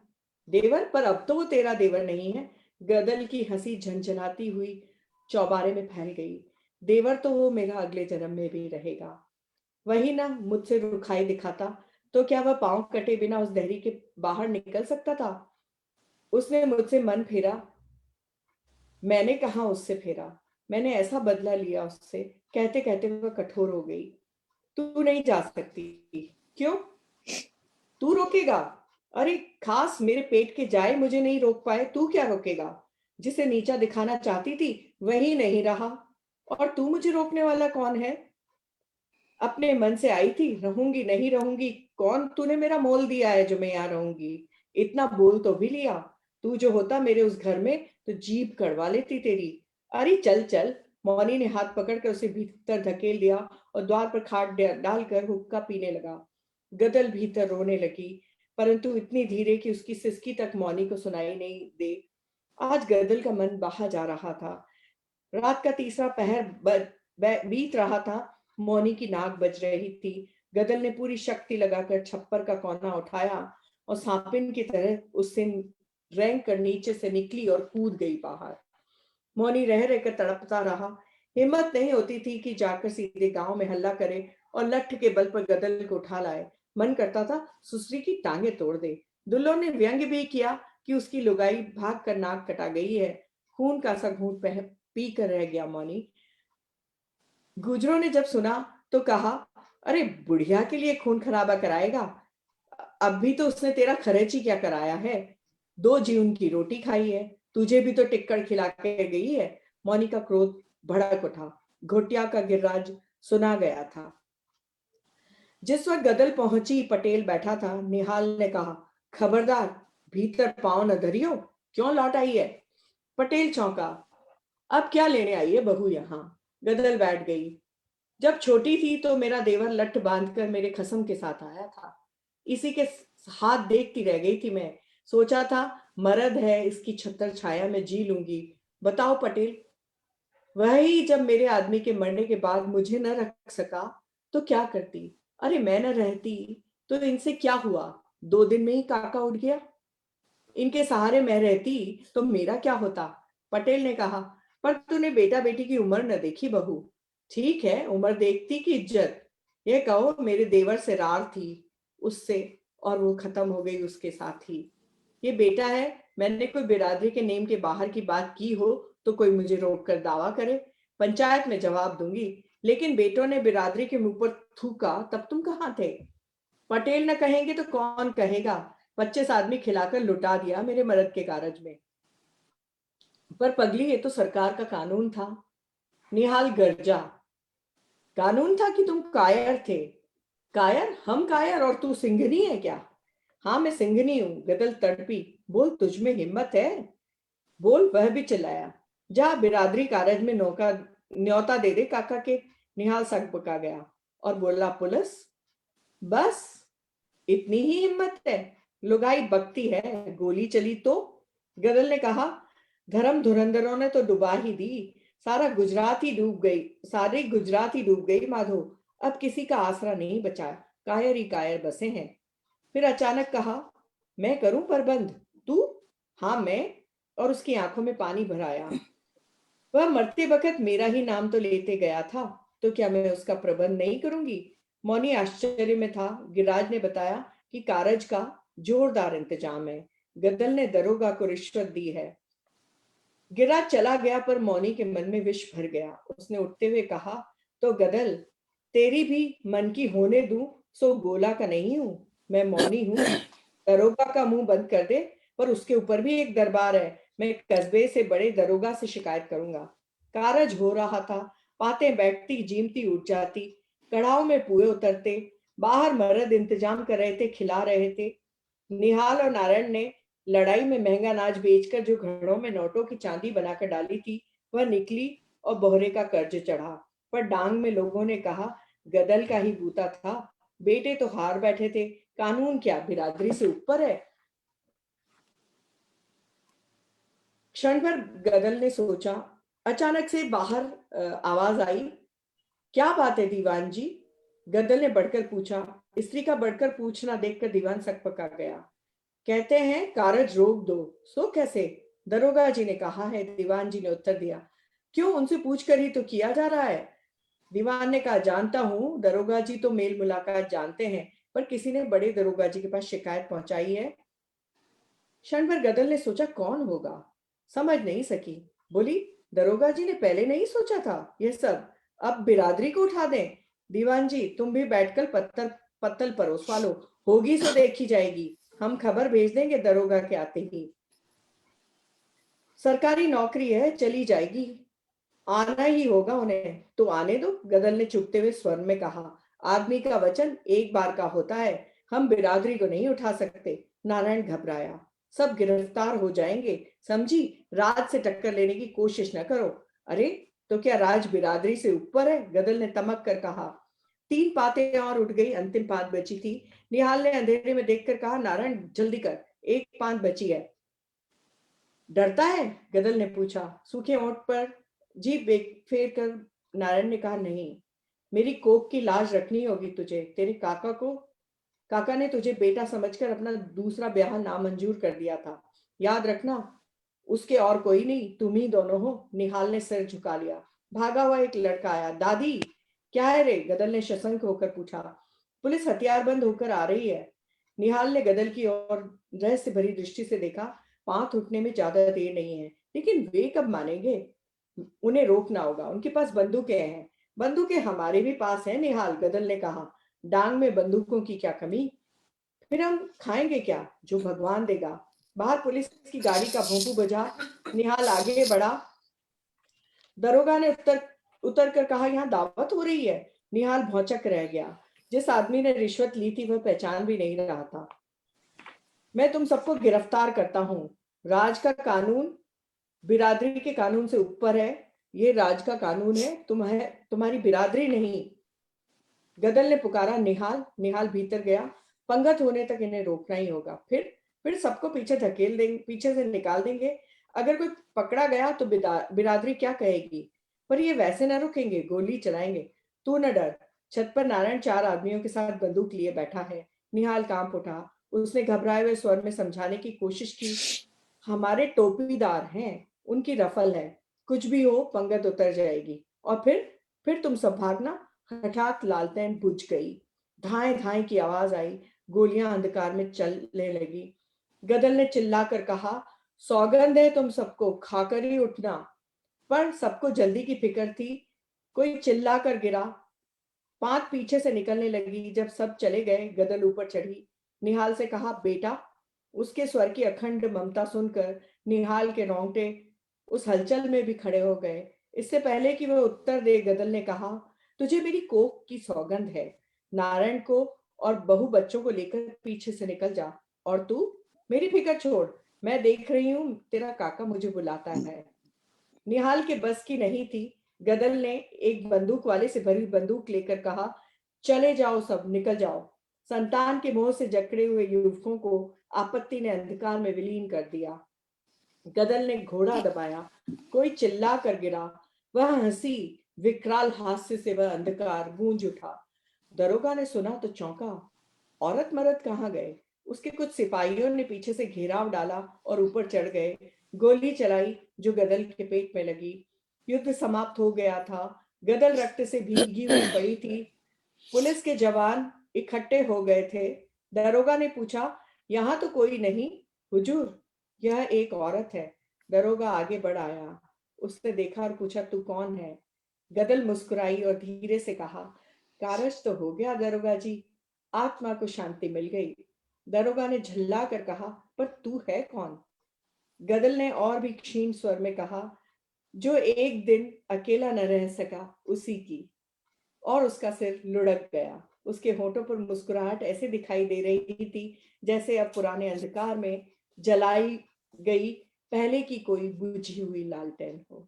देवर? पर अब तो वो तेरा देवर नहीं है। गदल की हंसी झंझनाती हुई चौबारे में फैल गई। देवर तो वो मेरा अगले जन्म में भी रहेगा। वही ना, मुझसे रुखाई दिखाता तो क्या वह पांव कटे बिना उस दहरी के बाहर निकल सकता था? उसने मुझसे मन फेरा। मैंने कहा उससे फेरा, मैंने ऐसा बदला लिया उससे। कहते कहते वह कठोर हो गई। तू नहीं जा सकती। क्यों? तू रोकेगा? अरे खास मेरे पेट के जाए मुझे नहीं रोक पाए, तू क्या रोकेगा? जिसे नीचा दिखाना चाहती थी वही नहीं रहा, और तू मुझे रोकने वाला कौन है? अपने मन से आई थी, रहूंगी नहीं रहूंगी, कौन तूने मेरा मोल दिया है जो मैं यहाँ रहूंगी? इतना बोल तो भी लिया। तू जो होता मेरे उस घर में तो जीभ कड़वा लेती तेरी। अरे चल चल। मौनी ने हाथ पकड़कर उसे भीतर धकेल दिया और द्वार पर खाट डालकर हुक्का पीने लगा। गदल भीतर रोने लगी, परंतु इतनी धीरे कि उसकी सिसकी तक मौनी को सुनाई नहीं दे। आज गदल का मन बाहर जा रहा था। रात का तीसरा पहर बीत रहा था। मौनी की नाक बज रही थी। गदल ने पूरी शक्ति लगाकर छप्पर का कोना उठाया और सांपिन की तरह उससे रैंक कर नीचे से निकली और कूद गई बाहर। मौनी रह रहकर तड़पता रहा। हिम्मत नहीं होती थी कि जाकर सीधे गांव में हल्ला करे और लठ के बल पर गदल को उठा लाए। मन करता था सुसरी की टांगे तोड़ दे। दुल्लों ने व्यंग भी किया कि उसकी लुगाई भाग कर नाक कटा गई है। खून का सा घूंट पी कर रह गया मौनी। गुजरों ने जब सुना तो कहा, अरे बुढ़िया के लिए खून खराबा कराएगा, अब भी तो उसने तेरा खर्च क्या कराया है। 2 जीवन की रोटी खाई है, तुझे भी तो टिक्कड़ खिला के गई है। मौनी का क्रोध भड़क उठा। घोटिया का गिर्राज सुना गया था। जिस वक्त गदल पहुंची पटेल बैठा था। निहाल ने कहा, खबरदार भीतर पांव न धरियो, क्यों लौट आई है। पटेल चौंका, अब क्या लेने आई है बहू यहाँ। गदल बैठ गई। जब छोटी थी तो मेरा देवर लठ बांधकर मेरे खसम के साथ आया था, इसी के हाथ देखती रह गई थी मैं। सोचा था मर्द है, इसकी छत्र छाया में जी लूंगी। बताओ पटेल, वही जब मेरे आदमी के मरने के बाद मुझे न रख सका तो क्या करती। अरे मैं न रहती तो इनसे क्या हुआ, 2 दिन में ही काका उठ गया। इनके सहारे मैं रहती तो मेरा क्या होता। पटेल ने कहा, पर तूने बेटा बेटी की उम्र न देखी बहू। ठीक है, उम्र देखती की इज्जत। ये कहो मेरे देवर से रार थी उससे, और वो खत्म हो गई उसके साथ ही। ये बेटा है, मैंने कोई बिरादरी के नेम के बाहर की बात की हो तो कोई मुझे रोक कर दावा करे, पंचायत में जवाब दूंगी। लेकिन बेटों ने बिरादरी के मुंह पर थूका तब तुम कहाँ थे। पटेल न कहेंगे तो कौन कहेगा। 25 आदमी खिलाकर लुटा दिया मेरे मर्द के कारज में। पर पगली, ये तो सरकार का कानून था। निहाल गर्जा, कानून था कि तुम कायर थे। कायर? हम कायर और तू सिंघनी है क्या। हाँ मैं सिंघनी हूं। गदल तड़पी, बोल तुझ में हिम्मत है, बोल। वह भी चिल्लाया, जा बिरादरी कारज में नौका न्योता दे दे काका के। निहाल सकपका गया और बोला, पुलिस? बस इतनी ही हिम्मत है, लुगाई बकती है, गोली चली तो। गदल ने कहा, धर्म धुरंधरों ने तो डुबा ही दी, सारी गुजरात ही डूब गई माधो। अब किसी का आसरा नहीं बचा, कायर ही कायर बसे हैं। फिर अचानक कहा, मैं करूं प्रबंध, तू? हाँ मैं। और उसकी आंखों में पानी भर आया। वह मरते वक्त मेरा ही नाम तो लेते गया था, तो क्या मैं उसका प्रबंध नहीं करूंगी। मौनी आश्चर्य में था। गिरिराज ने बताया कि कारज का जोरदार इंतजाम है, गदल ने दरोगा को रिश्वत दी है। गिरिराज चला गया पर मौनी के मन में विष भर गया। उसने उठते हुए कहा, तो गदल तेरी भी मन की होने दूं, सो गोला का नहीं हूं, मैं मौनी हूं। दरोगा का मुंह बंद कर दे, पर उसके ऊपर भी एक दरबार है, मैं कस्बे से बड़े दरोगा से शिकायत करूंगा। कारज हो रहा था, पाते बैठती जीमती उठ जाती, कड़ाव में पुए उतरते, बाहर मर्द इंतजाम कर रहे थे, खिला रहे थे। निहाल और नारायण ने लड़ाई में महंगा अनाज बेचकर जो घड़ों में नोटों की चांदी बनाकर डाली थी वह निकली और बोहरे का कर्ज चढ़ा। पर डांग में लोगों ने कहा, गदल का ही बूता था, बेटे तो हार बैठे थे, कानून क्या बिरादरी से ऊपर है। क्षण भर गदल ने सोचा। अचानक से बाहर आवाज आई, क्या बात है दीवान जी। गदल ने बढ़कर पूछा। स्त्री का बढ़कर पूछना देखकर दीवान सकपका गया। कहते हैं कारज रोक दो। सो कैसे? दरोगा जी ने कहा है, दीवान जी ने उत्तर दिया। क्यों, उनसे पूछकर ही तो किया जा रहा है। दीवान ने कहा, जानता हूं, दरोगा जी तो मेल मुलाकात जानते हैं, पर किसी ने बड़े दरोगा जी के पास शिकायत पहुंचाई है। क्षण भर गदल ने सोचा कौन होगा, समझ नहीं सकी। बोली, दरोगा जी ने पहले नहीं सोचा था यह सब, अब बिरादरी को उठा दें। दीवान जी तुम भी बैठकर पत्तल परोसवा लो, होगी सो देखी जाएगी, हम खबर भेज देंगे दरोगा के आते ही। सरकारी नौकरी है, चली जाएगी, आना ही होगा उन्हें, तो आने दो। गदल ने चुपते हुए स्वर में कहा, आदमी का वचन एक बार का होता है, हम बिरादरी को नहीं उठा सकते। नारायण घबराया, सब गिरफ्तार हो जाएंगे, समझी, राज से टक्कर लेने की कोशिश न करो। अरे तो क्या राज बिरादरी से ऊपर है? गदल ने तमक कर कहा। 3 पाते और उठ गई, अंतिम पात बची थी। निहाल ने अंधेरे में देखकर कहा, नारायण जल्दी कर, एक पात बची है। डरता है? गदल ने पूछा। सूखे ओंठ पर जीभ फेर कर नारायण ने कहा, नहीं, मेरी कोख की लाज रखनी होगी तुझे, तेरे काका को काका ने तुझे बेटा समझकर अपना दूसरा ब्याह नामंजूर कर दिया था, याद रखना। उसके और कोई नहीं, तुम ही दोनों हो। निहाल ने सिर झुका लिया। भागा हुआ एक लड़का आया। दादी, क्या है रे? गदल ने सशंक होकर पूछा। पुलिस हथियारबंद होकर आ रही है। निहाल ने गदल की ओर रहस्य भरी दृष्टि से देखा। पांव उठने में ज्यादा देर नहीं है, लेकिन वे कब मानेंगे? उन्हें रोकना होगा, उनके पास बंदूकें हैं। बंदूकें हमारे भी पास हैं निहाल, गदल ने कहा। डांग में बंदूकों की क्या कमी? फिर हम खाएंगे क्या? जो भगवान देगा। बाहर पुलिस की गाड़ी का भोंपू बजा। निहाल आगे बढ़ा। दरोगा ने उतर कर कहा, यहाँ दावत हो रही है। निहाल भौचक रह गया। जिस आदमी ने रिश्वत ली थी वह पहचान भी नहीं रहा था। मैं तुम सबको गिरफ्तार करता हूँ। राज का कानून बिरादरी के कानून से ऊपर है। ये राज का कानून है, तुम्हारी बिरादरी नहीं। गदल ने पुकारा, निहाल। निहाल भीतर गया। पंगत होने तक इन्हें रोकना ही होगा, फिर सबको पीछे धकेल देंगे, पीछे से निकाल देंगे। अगर कोई पकड़ा गया तो बिरादरी क्या कहेगी? पर ये वैसे ना रुकेंगे, गोली चलाएंगे। तू न डर। छत पर नारायण 4 आदमियों के साथ बंदूक लिए बैठा है। निहाल कांप उठा। उसने घबराए हुए स्वर में समझाने की कोशिश की, हमारे टोपीदार हैं, उनकी रफल है। कुछ भी हो, पंगत उतर जाएगी। और फिर तुम सब भागना। हठात लालटेन बुझ गई। धाए धाए की आवाज आई। गोलियां अंधकार में चलने लगी। गदल ने चिल्लाकर कहा, सौगंध है तुम सबको, खाकर ही उठना। पर सबको जल्दी की फिक्र थी। कोई चिल्लाकर गिरा। पांत पीछे से निकलने लगी। जब सब चले गए, गदल ऊपर चढ़ी। निहाल से कहा, बेटा। उसके स्वर की अखंड ममता सुनकर निहाल के रोंगटे उस हलचल में भी खड़े हो गए। इससे पहले कि वह उत्तर दे, गदल ने कहा, तुझे मेरी कोख की सौगंध है। नारायण को और बहु बच्चों को लेकर पीछे से निकल जा। और तू, मेरी फिक्र छोड़। मैं देख रही हूं, तेरा काका मुझे बुलाता है। निहाल के बस की नहीं थी। गदल ने एक बंदूक वाले से भरी बंदूक लेकर कहा, चले जाओ सब, निकल जाओ। संतान के मोह से जकड़े हुए युवकों को आपत्ति ने अंधकार में विलीन कर दिया। गदल ने घोड़ा दबाया। कोई चिल्ला कर गिरा। वह हंसी। विकराल हास्य से वह अंधकार गूंज उठा। दरोगा ने सुना तो चौंका। औरत मर्द कहाँ गए? उसके कुछ सिपाहियों ने पीछे से घेराव डाला और ऊपर चढ़ गए। गोली चलाई जो गदल के पेट में लगी। युद्ध समाप्त हो गया था। गदल रक्त से भीगी हुई पड़ी थी। पुलिस के जवान इकट्ठे हो गए थे। दरोगा ने पूछा, यहाँ तो कोई नहीं हुजूर, यह एक औरत है। दरोगा आगे बढ़ आया। उसने देखा और पूछा, तू कौन है? गदल मुस्कुराई और धीरे से कहा, कारज तो हो गया दरोगा जी, आत्मा को शांति मिल गई। दरोगा ने झल्ला कर कहा, पर तू है कौन? गदल ने और भी क्षीण स्वर में कहा, जो एक दिन अकेला न रह सका उसी की। और उसका सिर लुढ़क गया। उसके होठों पर मुस्कुराहट ऐसे दिखाई दे रही थी जैसे अब पुराने अंधकार में जलाई गई पहले की कोई बुझी हुई लालटेन हो।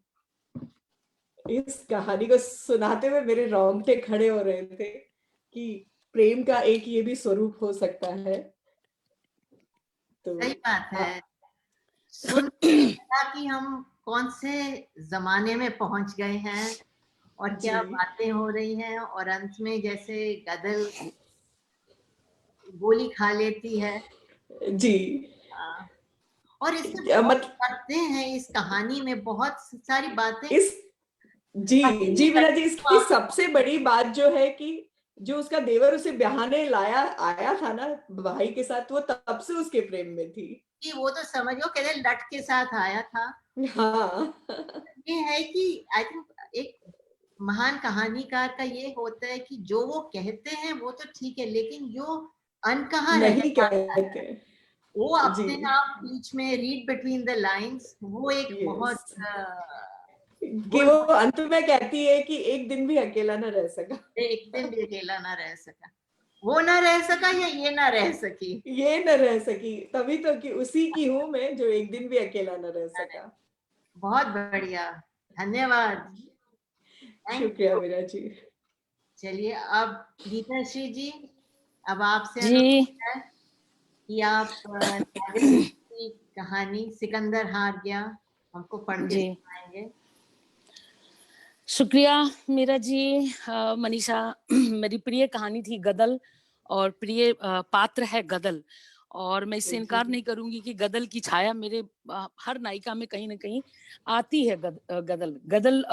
इस कहानी को सुनाते हुए मेरे रोंगटे खड़े हो रहे थे कि प्रेम का एक ये भी स्वरूप हो सकता है। तो सही बात है। सुन कि हम कौन से जमाने में पहुंच गए हैं और क्या बातें हो रही हैं, और अंत में जैसे गदल गोली खा लेती है जी। और इससे बहुत मत बातें हैं, इस कहानी में बहुत सारी बातें। इस जी मीरा जी, इसकी सबसे बड़ी बात जो है कि जो उसका देवर उसे ब्याहने आया था ना भाई के साथ, वो तब से उसके प्रेम में थी कि वो तो समझो कहते लट के साथ आया था। हाँ। ये है कि आई थिंक एक महान कहानीकार का ये होता है कि जो वो कहते हैं वो तो ठीक है, लेकिन जो अनकहा रह नहीं जाता है कहते वो जी। अपने आप बीच में रीड बिटवीन द लाइंस, वो एक बहुत यस, कि गुण वो अंत में कहती है कि एक दिन भी अकेला न रह सका। एक दिन भी अकेला ना रह सका, वो ना रह सका या ये ना रह सकी, ये न रह सकी, तभी तो कि उसी की हूं मैं जो एक दिन भी अकेला न रह सका। बहुत बढ़िया, धन्यवाद, थैंक शुक्रिया यू। मीरा जी। चलिए अब गीता श्री जी, अब आपसे जी अनुरोध है कि आप नागरिक की कहानी सिकंदर हार गया हमको पढ़ के जी सुनाएंगे। शुक्रिया मीरा जी। मनीषा, मेरी प्रिय कहानी थी गदल, और प्रिय पात्र है गदल। और मैं इससे जी, इनकार जी। नहीं करूंगी कि गदल की छाया मेरे हर नायिका में कहीं ना कहीं आती है। गदल गदल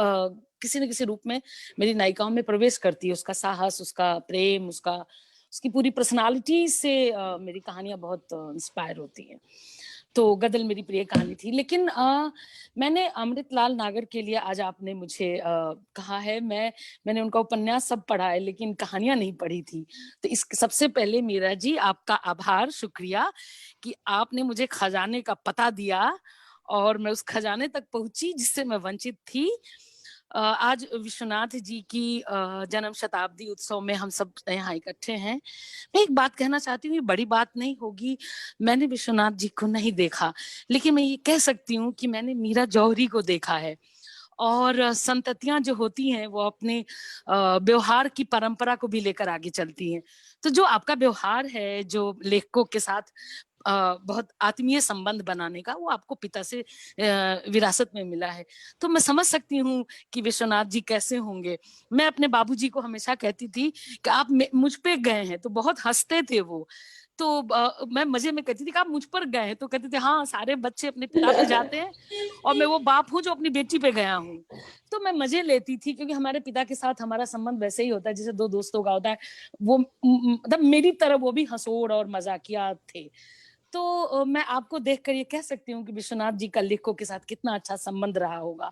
किसी न किसी रूप में मेरी नायिकाओं में प्रवेश करती है। उसका साहस, उसका प्रेम, उसकी पूरी पर्सनालिटी से मेरी कहानियां बहुत इंस्पायर होती हैं। तो गदल मेरी प्रिय कहानी थी। लेकिन मैंने अमृतलाल नागर के लिए, आज आपने मुझे कहा है, मैंने उनका उपन्यास सब पढ़ा है लेकिन कहानियां नहीं पढ़ी थी। तो इस सबसे पहले मीरा जी आपका आभार, शुक्रिया कि आपने मुझे खजाने का पता दिया और मैं उस खजाने तक पहुंची जिससे मैं वंचित थी। आज विश्वनाथ जी की जन्म शताब्दी उत्सव में हम सब यहाँ इकट्ठे हैं। मैं एक बात कहना चाहती हूँ, ये बड़ी बात नहीं होगी, मैंने विश्वनाथ जी को नहीं देखा, लेकिन मैं ये कह सकती हूँ कि मैंने मीरा जौहरी को देखा है। और संततियां जो होती हैं वो अपने व्यवहार की परंपरा को भी लेकर आगे चलती हैं। तो जो आपका व्यवहार है, जो लेखकों के साथ बहुत आत्मीय संबंध बनाने का, वो आपको पिता से विरासत में मिला है। तो मैं समझ सकती हूँ कि विश्वनाथ जी कैसे होंगे। मैं अपने बाबूजी को हमेशा कहती थी कि आप मुझ पे गए हैं, तो बहुत हंसते थे वो। तो मैं मजे में कहती थी कि आप मुझ पर गए हैं, तो कहते थे हाँ, सारे बच्चे अपने पिता पे जाते हैं और मैं वो बाप हूँ जो अपनी बेटी पे गया हूँ। तो मैं मजे लेती थी क्योंकि हमारे पिता के साथ हमारा संबंध वैसे ही होता है जैसे दो दोस्तों का होता है। वो मतलब मेरी तरह वो भी हंसोड़ और मजाकिया थे। तो मैं आपको देखकर ये कह सकती हूँ कि विश्वनाथ जी का लेखकों के साथ कितना अच्छा संबंध रहा होगा।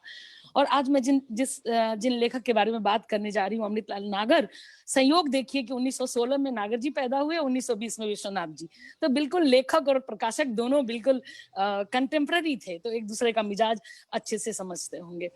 और आज मैं जिन लेखक के बारे में बात करने जा रही हूँ, अमृतलाल नागर, संयोग देखिए कि 1916 में नागर जी पैदा हुए, 1920 में विश्वनाथ जी। तो बिल्कुल लेखक और प्रकाशक दोनों बिल्कुल कंटेम्पररी थे, तो एक दूसरे का मिजाज अच्छे से समझते होंगे।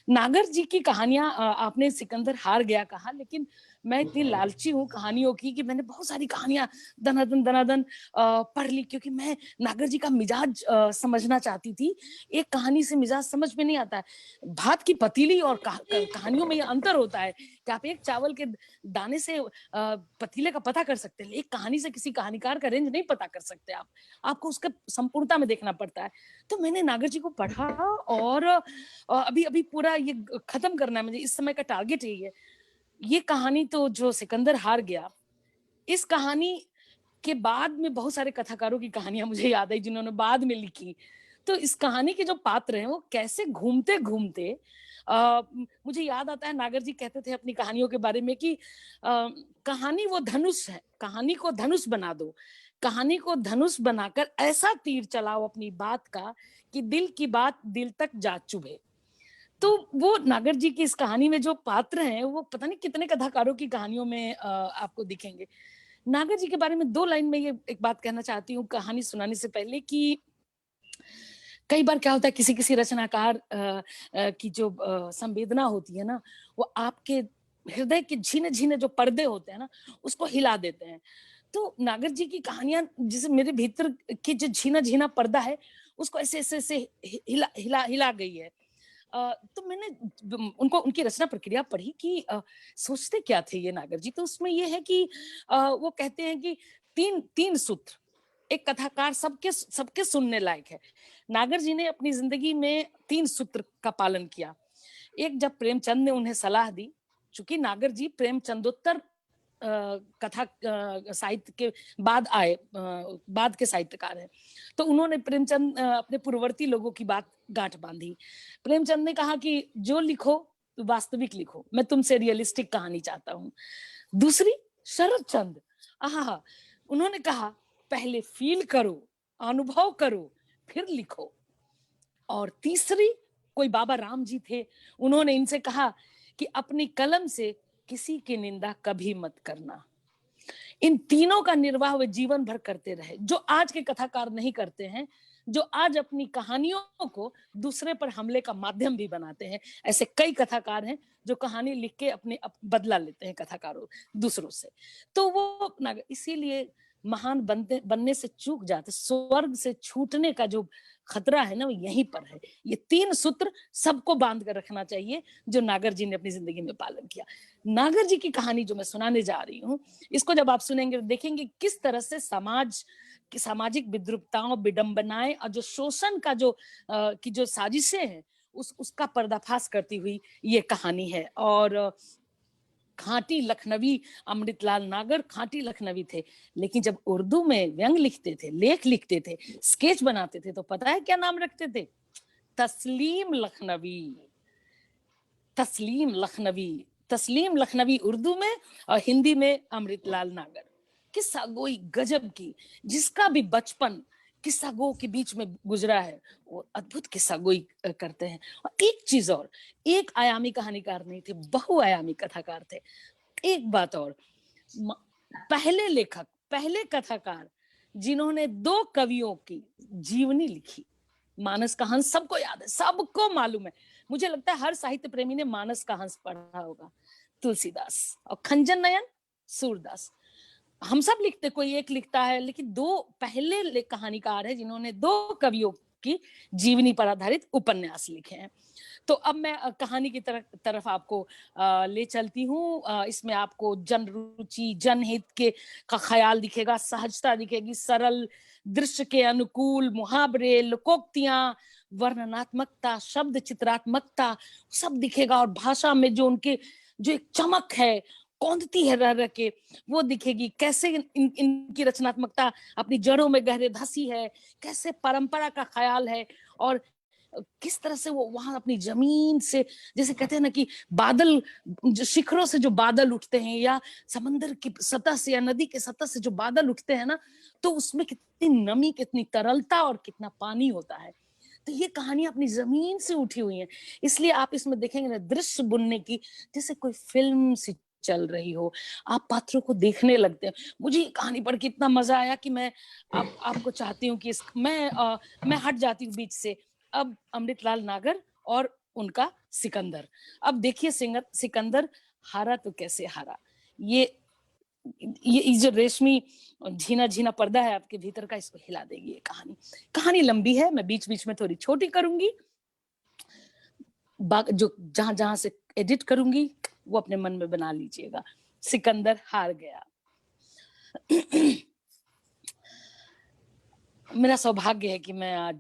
नागर जी की कहानियां, आपने सिकंदर हार गया कहा, लेकिन मैं इतनी लालची हूँ कहानियों की कि मैंने बहुत सारी कहानियां दनादन पढ़ ली, क्योंकि मैं नागर जी का मिजाज समझना चाहती थी। एक कहानी से मिजाज समझ में नहीं आता है। भात की पतीली और कहानियों में ये अंतर होता है कि आप एक चावल के दाने से पतीले का पता कर सकते हैं, एक कहानी से किसी कहानीकार का रेंज नहीं पता कर सकते आप। आपको उसका संपूर्णता में देखना पड़ता है। तो मैंने नागर जी को पढ़ा और अभी अभी पूरा ये खत्म करना है मुझे, इस समय का टारगेट यही है। ये कहानी तो जो सिकंदर हार गया, इस कहानी के बाद में बहुत सारे कथाकारों की कहानियां मुझे याद आई जिन्होंने बाद में लिखी। तो इस कहानी के जो पात्र हैं वो कैसे घूमते घूमते, मुझे याद आता है नागर जी कहते थे अपनी कहानियों के बारे में कि कहानी वो धनुष है, कहानी को धनुष बना दो, कहानी को धनुष बनाकर ऐसा तीर चलाओ अपनी बात का कि दिल की बात दिल तक जा चुभे। तो वो नागर जी की इस कहानी में जो पात्र हैं वो पता नहीं कितने कथाकारों की कहानियों में आपको दिखेंगे। नागर जी के बारे में 2 लाइन में ये एक बात कहना चाहती हूँ कहानी सुनाने से पहले कि कई बार क्या होता है किसी किसी रचनाकार की जो संवेदना होती है ना, वो आपके हृदय के झीने झीने जो पर्दे होते हैं ना, उसको हिला देते हैं। तो नागर जी की कहानियां जिसे मेरे भीतर के जो झीना झीना पर्दा है उसको ऐसे ऐसे ऐसे हिला हिला हिला गई है। तो मैंने उनको उनकी रचना प्रक्रिया पढ़ी कि सोचते क्या थे ये नागर जी। तो उसमें ये है कि वो कहते हैं कि तीन तीन सूत्र एक कथाकार सबके सबके सुनने लायक है। नागर जी ने अपनी जिंदगी में 3 सूत्र का पालन किया। एक, जब प्रेमचंद ने उन्हें सलाह दी, चूंकि नागर जी प्रेमचंदोत्तर कथा साहित्य के बाद आए, बाद के साहित्यकार हैं, तो उन्होंने प्रेमचंद अपने पूर्ववर्ती लोगों की बात गांठ बांधी। प्रेमचंद ने कहा कि जो लिखो वास्तविक लिखो, मैं तुमसे रियलिस्टिक कहानी चाहता हूँ। दूसरी, शरद चंद्र, आहा, उन्होंने कहा पहले फील करो, अनुभव करो, फिर लिखो। और तीसरी, कोई बाबा राम जी थे, उन्होंने इनसे कहा कि अपनी कलम से किसी की निंदा कभी मत करना। इन तीनों का निर्वाह वे जीवन भर करते रहे, जो आज के कथाकार नहीं करते हैं, जो आज अपनी कहानियों को दूसरे पर हमले का माध्यम भी बनाते हैं। ऐसे कई कथाकार हैं जो कहानी लिख के अपने बदला लेते हैं कथाकारों दूसरों से। तो वो इसीलिए महान बनने से चूक जाते, स्वर्ग से छूटने का जो खतरा है ना, वो यहीं पर है। ये 3 सूत्र सबको बांध कर रखना चाहिए जो नागर जी ने अपनी जिंदगी में पालन किया। नागर जी की कहानी जो मैं सुनाने जा रही हूँ, इसको जब आप सुनेंगे तो देखेंगे किस तरह से सामाजिक विद्रूपताओं, विडंबनाएं और जो शोषण का की जो साजिशें हैं उसका पर्दाफाश करती हुई ये कहानी है। और खांटी लखनवी अमृतलाल नागर खांटी लखनवी थे, लेकिन जब उर्दू में व्यंग लिखते थे, लेख लिखते थे, स्केच बनाते थे, तो पता है क्या नाम रखते थे? तस्लीम लखनवी। तस्लीम लखनवी। तस्लीम लखनवी उर्दू में और हिंदी में अमृतलाल नागर। किस्सा गोई गजब की, जिसका भी बचपन किस्सा गो के बीच में गुजरा है, वो अद्भुत किस्सा गोई करते हैं। और एक चीज और, एक आयामी कहानीकार नहीं थे, बहुआयामी कथाकार थे। एक बात और, पहले लेखक, पहले कथाकार जिन्होंने 2 कवियों की जीवनी लिखी। मानस का हंस सबको याद है, सबको मालूम है। मुझे लगता है हर साहित्य प्रेमी ने मानस का हंस पढ़ा होगा। तुलसीदास और खंजन नयन, सूरदास। हम सब लिखते, कोई एक लिखता है, लेकिन 2 पहले कहानीकार है जिन्होंने 2 कवियों की जीवनी पर आधारित उपन्यास लिखे हैं। तो अब मैं कहानी की तरफ आपको ले चलती हूँ। इसमें आपको जन रुचि, जनहित के का ख्याल दिखेगा, सहजता दिखेगी, सरल दृश्य के अनुकूल मुहावरे, लोकोक्तियां, वर्णनात्मकता, शब्द चित्रात्मकता सब दिखेगा। और भाषा में जो उनके जो एक चमक है, कौंधती है रह रह के, वो दिखेगी। कैसे इनकी रचनात्मकता अपनी जड़ों में गहरे धसी है, कैसे परंपरा का ख्याल है, और किस तरह से वो वहां अपनी जमीन से, जैसे कहते हैं ना कि बादल, शिखरों से जो बादल उठते हैं, या समंदर की सतह से या नदी के सतह से जो बादल उठते हैं ना, तो उसमें कितनी नमी, कितनी तरलता और कितना पानी होता है। तो ये कहानी अपनी जमीन से उठी हुई है। इसलिए आप इसमें देखेंगे ना, दृश्य बुनने की जैसे कोई फिल्म सी चल रही हो, आप पात्रों को देखने लगते हैं। मुझे ये कहानी पढ़ के इतना मजा आया कि मैं आपको चाहती हूँ कि मैं हट जाती हूँ बीच से। अब अमृतलाल नागर और उनका सिकंदर। अब देखिए सिकंदर हारा तो कैसे हारा। ये जो रेशमी झीना झीना पर्दा है आपके भीतर का, इसको हिला देगी ये कहानी। कहानी लंबी है, मैं बीच बीच में थोड़ी छोटी करूंगी, जो जहां जहां से एडिट करूंगी वो अपने मन में बना लीजिएगा। सिकंदर हार गया। मेरा सौभाग्य है कि मैं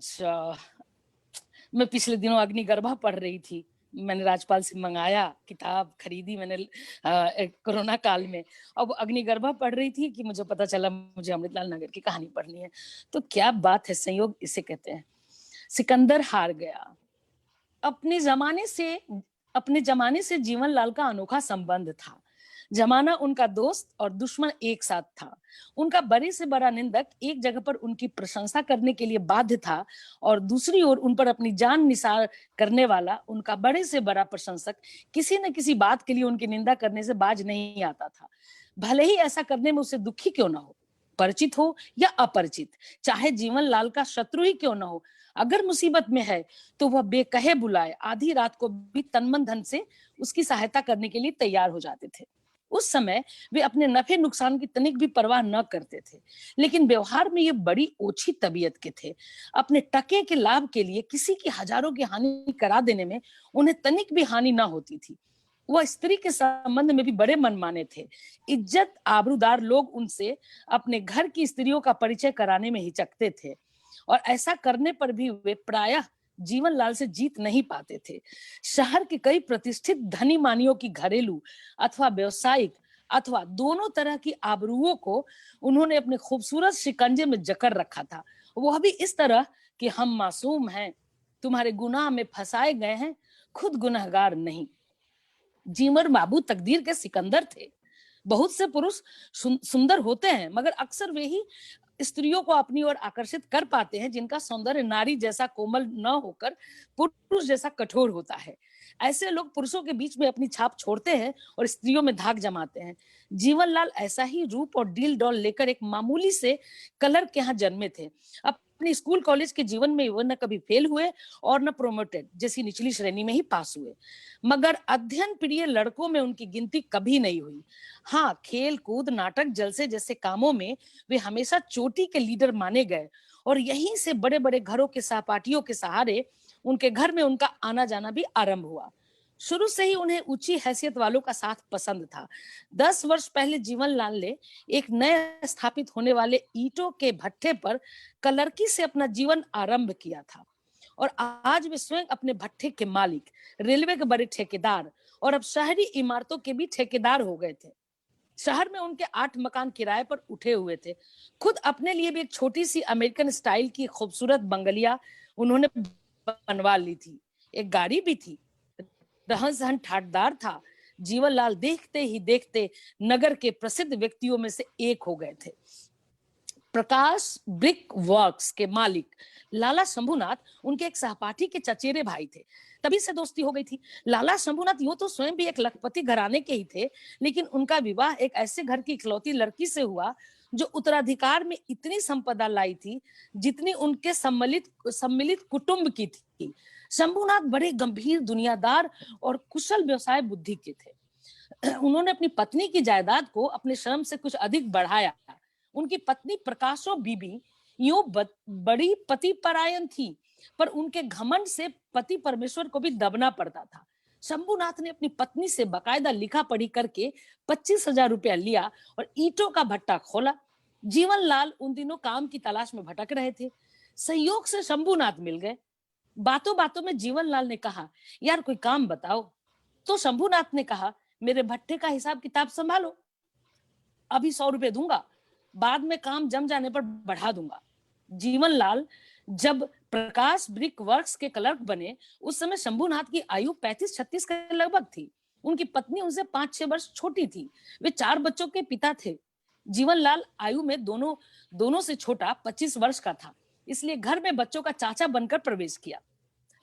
पिछले दिनों अग्निगर्भा पढ़ रही थी। मैंने राजपाल से मंगाया, किताब खरीदी मैंने कोरोना काल में। अब अग्निगर्भा पढ़ रही थी कि मुझे पता चला मुझे अमृतलाल नागर की कहानी पढ़नी है। तो क्या बात है, संयोग इसे कहते हैं। सिकंदर हार गया। अपने जमाने से जीवनलाल का अनोखा संबंध था। जमाना उनका दोस्त और दुश्मन एक साथ था। उनका बड़े से बड़ा निंदक एक जगह पर उनकी प्रशंसा करने के लिए बाध्य था, और दूसरी ओर उन पर अपनी जान निसार करने वाला उनका बड़े से बड़ा प्रशंसक किसी न किसी बात के लिए उनकी निंदा करने से बाज नहीं आता था, भले ही ऐसा करने में उसे दुखी क्यों ना हो, परिचित हो या अपरिचित, चाहे जीवनलाल का शत्रु ही क्यों ना हो। अगर मुसीबत में है तो वह बेकहे बुलाए आधी रात को भी तन मन धन से उसकी सहायता करने के लिए तैयार हो जाते थे। उस समय वे अपने नफे नुकसान की तनिक भी परवाह न करते थे, लेकिन व्यवहार में ये बड़ी ओछी तबीयत के थे। अपने टके के लाभ के लिए किसी की हजारों की हानि करा देने में उन्हें तनिक भी हानि न होती थी। वह स्त्री के संबंध में भी बड़े मनमाने थे। इज्जत आबरूदार लोग उनसे अपने घर की स्त्रियों का परिचय कराने में हिचकते थे, और ऐसा करने पर भी वे प्रायः जीवनलाल से जीत नहीं पाते थे। शहर के कई प्रतिष्ठित धनी मानियों की घरेलू अथवा व्यवसायिक अथवा दोनों तरह की आबरूओं को उन्होंने अपने खूबसूरत शिकंजे में जकड़ रखा था। वह भी इस तरह कि हम मासूम हैं, तुम्हारे गुनाह में फंसाए गए हैं, खुद गुनहगार नहीं। जीमर बाबू तकदीर के सिकंदर थे। बहुत से पुरुष सुंदर होते हैं, मगर अक्सर वे ही स्त्रियों को अपनी ओर आकर्षित कर पाते हैं जिनका सौंदर्य नारी जैसा कोमल न होकर पुरुष जैसा कठोर होता है। ऐसे लोग पुरुषों के बीच में अपनी छाप छोड़ते हैं और स्त्रियों में धाक जमाते हैं। जीवनलाल ऐसा ही रूप और डील डॉल लेकर एक मामूली से कलर के यहाँ जन्मे थे। अपने स्कूल कॉलेज के जीवन में वो न कभी फेल हुए और न प्रोमोटेड जैसी निचली श्रेणी में ही पास हुए, मगर अध्ययन प्रिय लड़कों में उनकी गिनती कभी नहीं हुई। हाँ, खेल कूद नाटक जलसे जैसे कामों में वे हमेशा चोटी के लीडर माने गए, और यहीं से बड़े बड़े घरों के सहपाठियों के सहारे उनके घर में उनका आना जाना भी आरंभ हुआ। शुरू से ही उन्हें ऊंची हैसियत वालों का साथ पसंद था। 10 वर्ष पहले जीवनलाल ने एक नए स्थापित होने वाले ईंटों के भट्ठे पर कलरकी से अपना जीवन आरंभ किया था, और आज वे स्वयं अपने भट्ठे के मालिक, रेलवे के बड़े ठेकेदार और अब शहरी इमारतों के भी ठेकेदार हो गए थे। शहर में उनके 8 मकान किराए पर उठे हुए थे। खुद अपने लिए भी एक छोटी सी अमेरिकन स्टाइल की खूबसूरत बंगलिया उन्होंने बनवा ली थी। एक गाड़ी भी थी। रहन सहन ठाटदार था। जीवनलाल देखते ही देखते नगर के प्रसिद्ध व्यक्तियों में से एक हो गए थे। प्रकाश ब्रिक वर्क्स के मालिक लाला शंभुनाथ उनके एक सहपाठी के चचेरे भाई थे। तभी से दोस्ती हो गई थी। लाला शंभुनाथ यूं तो स्वयं भी एक लखपति घराने के ही थे, लेकिन उनका विवाह एक ऐसे घर की इकलौती लड़की से हुआ जो उत्तराधिकार में इतनी संपदा लाई थी जितनी उनके सम्मिलित कुटुंब की थी। शंभुनाथ बड़े गंभीर, दुनियादार और कुशल व्यवसाय बुद्धि के थे। उन्होंने अपनी पत्नी की जायदाद को अपने श्रम से कुछ अधिक बढ़ाया। उनकी पत्नी प्रकाशो बीबी यूं बड़ी पति परायण थी, पर उनके घमंड से पति परमेश्वर को भी दबना पड़ता था। शंभुनाथ ने अपनी पत्नी से बकायदा लिखा पढ़ी करके 25,000 रुपया लिया और ईंटों का भट्टा खोला। जीवनलाल उन दिनों काम की तलाश में भटक रहे थे। संयोग से शंभुनाथ मिल गए। बातों बातों में जीवनलाल ने कहा, यार कोई काम बताओ। तो शंभुनाथ ने कहा, मेरे भट्टे का हिसाब किताब संभालो, अभी 100 रुपए दूंगा, बाद में काम जम जाने पर बढ़ा दूंगा। जीवनलाल जब प्रकाश ब्रिक वर्क्स के क्लर्क बने, उस समय शंभुनाथ की आयु 35-36 के लगभग थी। उनकी पत्नी उनसे 5-6 वर्ष छोटी थी। वे 4 बच्चों के पिता थे। जीवनलाल आयु में दोनों से छोटा 25 वर्ष का था, इसलिए घर में बच्चों का चाचा बनकर प्रवेश किया।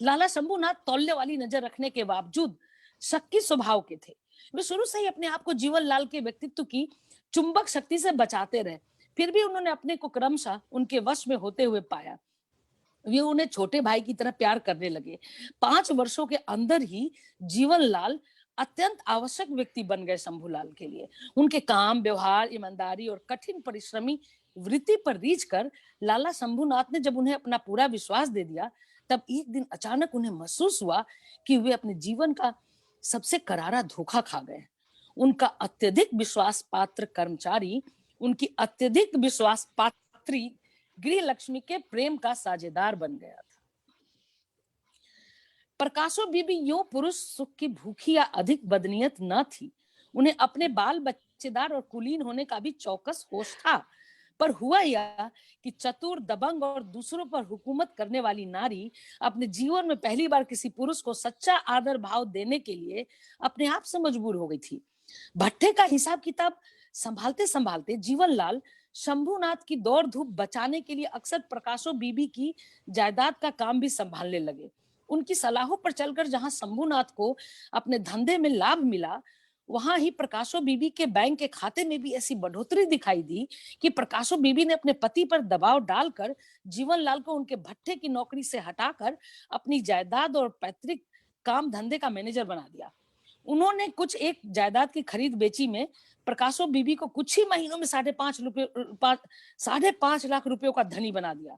लाला शंभुनाथ तौल्य वाली नजर रखने के बावजूद शक्की स्वभाव के थे। वे शुरू से ही अपने आप को जीवनलाल के व्यक्तित्व की चुंबक शक्ति से बचाते रहे। फिर भी उन्होंने अपने को क्रमशः उनके वश में होते हुए पाया। वे उन्हें छोटे भाई की तरह प्यार करने लगे। 5 वर्षों के अंदर ही जीवनलाल अत्यंत आवश्यक व्यक्ति बन गए शंभूलाल के लिए। उनके काम, व्यवहार, ईमानदारी और कठिन परिश्रमी वृत्ति पर रीझ कर लाला शंभुनाथ ने जब उन्हें अपना पूरा विश्वास दे दिया, तब एक दिन अचानक उन्हें महसूस हुआ कि वे अपने जीवन का सबसे करारा धोखा खा गए। उनका अत्यधिक विश्वास पात्र कर्मचारी उनकी अत्यधिक विश्वास पात्री गृह लक्ष्मी के प्रेम का साझेदार बन गया था। प्रकाशो बीबी यूं पुरुष सुख की भूखी या अधिक बदनीयत न थी। उन्हें अपने बाल बच्चेदार और कुलीन होने का भी चौकस होश था। पर हुआ यह कि चतुर, दबंग और दूसरों पर हुकूमत करने वाली नारी अपने जीवन में पहली बार किसी पुरुष को सच्चा आदर भाव देने के लिए अपने आप से मजबूर हो गई थी। भट्टे का हिसाब किताब संभालते संभालते जीवनलाल शंभुनाथ की दौड़ धूप बचाने के लिए अक्सर प्रकाशो बीबी की जायदाद का काम भी संभालने लगे। उनकी सलाहों पर चलकर जहां शंभुनाथ को अपने धंधे में लाभ मिला, वहां ही प्रकाशो बीबी के बैंक के खाते में भी ऐसी बढ़ोतरी दिखाई दी कि प्रकाशो बीबी ने अपने पति पर दबाव डालकर जीवनलाल को उनके भट्टे की नौकरी से हटाकर अपनी जायदाद और पैतृक काम धंधे का मैनेजर बना दिया। उन्होंने कुछ एक जायदाद की खरीद बेची में प्रकाशो बीबी को कुछ ही महीनों में 5.5 लाख रुपयों का धनी बना दिया।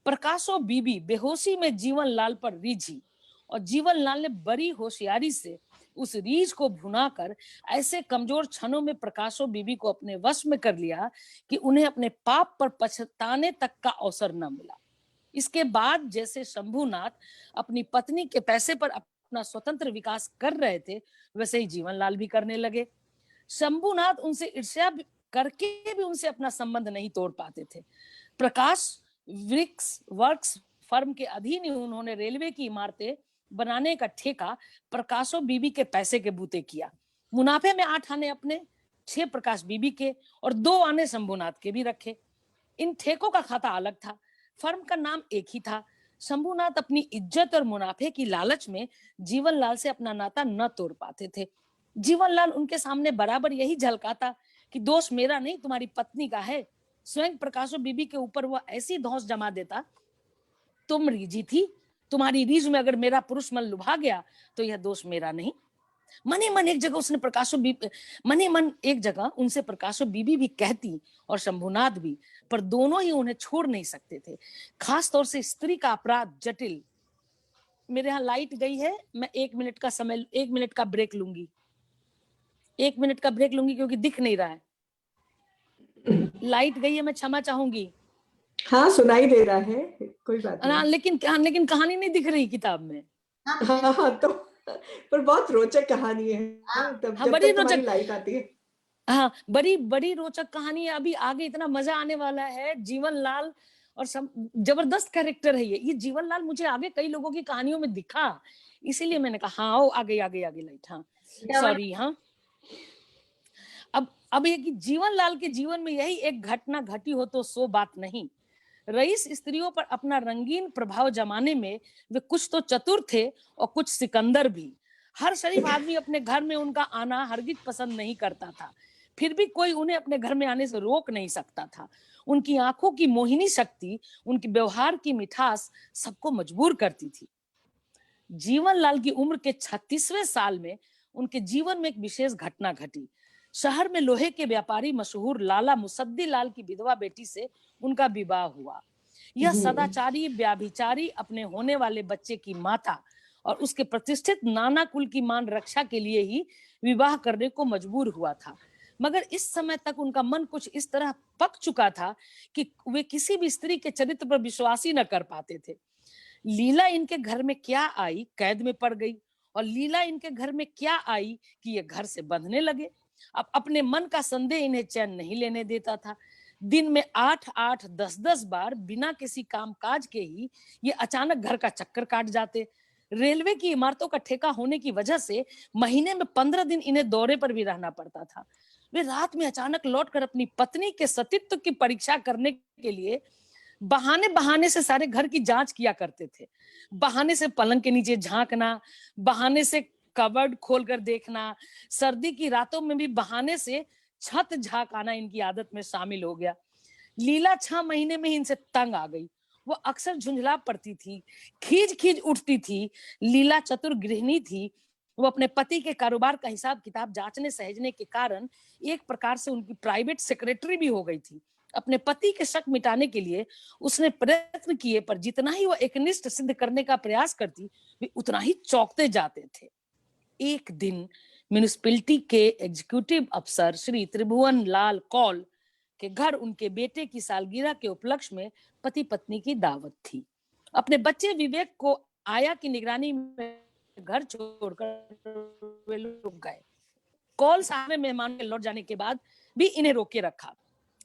प्रकाशो बीबी बेहोशी में जीवनलाल पर रीझी और जीवनलाल ने बड़ी होशियारी से उस रीझ को भुनाकर ऐसे कमजोर क्षणों में प्रकाशो बीबी को अपने वश में कर लिया कि उन्हें अपने पाप पर पछताने तक का अवसर न मिला। इसके बाद जैसे शंभुनाथ अपनी पत्नी के पैसे पर अपना स्वतंत्र विकास कर रहे थे, वैसे ही जीवनलाल भी करने लगे। शंभुनाथ उनसे ईर्ष्या करके भी उनसे अपना संबंध नहीं तोड़ पाते थे। प्रकाश ब्रिक्स वर्क्स फर्म के अधीन ही उन्होंने रेलवे की इमारतें बनाने का ठेका प्रकाशो बीबी के पैसे के बूते किया। मुनाफे में 8 आने अपने, 6 प्रकाश बीबी के और 2 आने शंभुनाथ के भी रखे। इन ठेकों का खाता अलग था, फर्म का नाम एक ही था। शंभुनाथ अपनी इज्जत और मुनाफे की लालच में जीवनलाल से अपना नाता न तोड़ पाते थे। जीवनलाल उनके सामने बराबर यही झलकाता कि दोष मेरा नहीं, तुम्हारी पत्नी का है। स्वयं प्रकाशो बीबी के ऊपर वह ऐसी धौंस जमा देता, तुम रीझी थी, तुम्हारी रीझ में अगर मेरा पुरुष मन लुभा गया तो यह दोष मेरा नहीं। मने मन एक जगह उनसे प्रकाशो बीबी भी कहती और शंभुनाथ भी, पर दोनों ही उन्हें छोड़ नहीं सकते थे। खास तौर से स्त्री का अपराध जटिल। मेरे यहाँ लाइट गई है, मैं 1 मिनट का ब्रेक लूंगी। 1 मिनट का ब्रेक लूंगी क्योंकि दिख नहीं रहा है। लाइट गई है, मैं क्षमा चाहूंगी। हाँ, सुनाई दे रहा है, कोई बात नहीं। लेकिन कहानी नहीं दिख रही किताब में। हाँ, तो पर बहुत रोचक कहानी है, हाँ, तब हाँ, जब बड़ी तक तुम्हारी रोचक। लाइफ आती है। हाँ, बड़ी बड़ी रोचक कहानी है। अभी आगे इतना मजा आने वाला है। जीवन लाल और जबरदस्त कैरेक्टर है ये जीवन लाल मुझे आगे कई लोगों की कहानियों में दिखा, इसीलिए मैंने कहा हाँ, ओ आगे आगे आगे लाइट। हाँ, डबल सॉरी। हाँ, अब ये कि जीवन लाल के जीवन में यही एक घटना घटी हो तो सो बात नहीं। रईस स्त्रियों पर अपना रंगीन प्रभाव जमाने में वे कुछ तो चतुर थे और कुछ सिकंदर भी। हर शरीफ आदमी अपने घर में उनका आना हरगिज पसंद नहीं करता था, फिर भी कोई उन्हें अपने घर में आने से रोक नहीं सकता था। उनकी आंखों की मोहिनी शक्ति, उनकी व्यवहार की मिठास सबको मजबूर करती थी। जीवन लाल की उम्र के 36वें साल में उनके जीवन में एक विशेष घटना घटी। शहर में लोहे के व्यापारी मशहूर लाला मुसद्दी लाल की विधवा बेटी से उनका विवाह हुआ। यह सदाचारी व्याभिचारी अपने होने वाले बच्चे की माता और उसके प्रतिष्ठित नाना कुल की मान रक्षा के लिए ही विवाह करने को मजबूर हुआ था। मगर इस समय तक उनका मन कुछ इस तरह पक चुका था कि वे किसी भी स्त्री के चरित्र पर विश्वास ही न कर पाते थे। लीला इनके घर में क्या आई, कैद में पड़ गई, और लीला इनके घर में क्या आई कि ये घर से बंधने लगे। अब अपने मन का संदेह इन्हें चैन नहीं लेने देता था। दिन में 8-8, 10-10 बार बिना किसी कामकाज के ही ये अचानक घर का चक्कर काट जाते। रेलवे की इमारतों का ठेका होने की वजह से महीने में 15 दिन इन्हें दौरे पर भी रहना पड़ता था। वे रात में अचानक लौटकर अपनी पत्नी के सतीत्व की परीक्षा करने के लिए बहाने बहाने से सारे घर की जांच किया करते थे। बहाने से पलंग के नीचे झांकना, बहाने से कबर्ड खोलकर देखना, सर्दी की रातों में भी बहाने से छत झांक आना इनकी आदत में शामिल हो गया। लीला 6 महीने में ही इनसे तंग आ गई। वो अक्सर झुंझला पड़ती थी, खींच खींच उठती थी। लीला चतुर गृहिणी थी। वो अपने पति के कारोबार का हिसाब किताब जांचने सहेजने के कारण एक प्रकार से उनकी प्राइवेट सेक्रेटरी भी हो गई थी। अपने पति के शक मिटाने के लिए उसने प्रयत्न किए, पर जितना ही वो एकनिष्ठ सिद्ध करने का प्रयास करती, वे उतना ही चौंकते जाते थे। एक दिन म्यूनिसिपैलिटी के एग्जीक्यूटिव अफसर श्री त्रिभुवन लाल कौल के घर उनके बेटे की सालगिरह के उपलक्ष्य में पति पत्नी की दावत थी। अपने बच्चे विवेक को आया की निगरानी में घर छोड़कर वे लोग गए। कौल साहब ने मेहमान के लौट जाने के बाद भी इन्हें रोके रखा।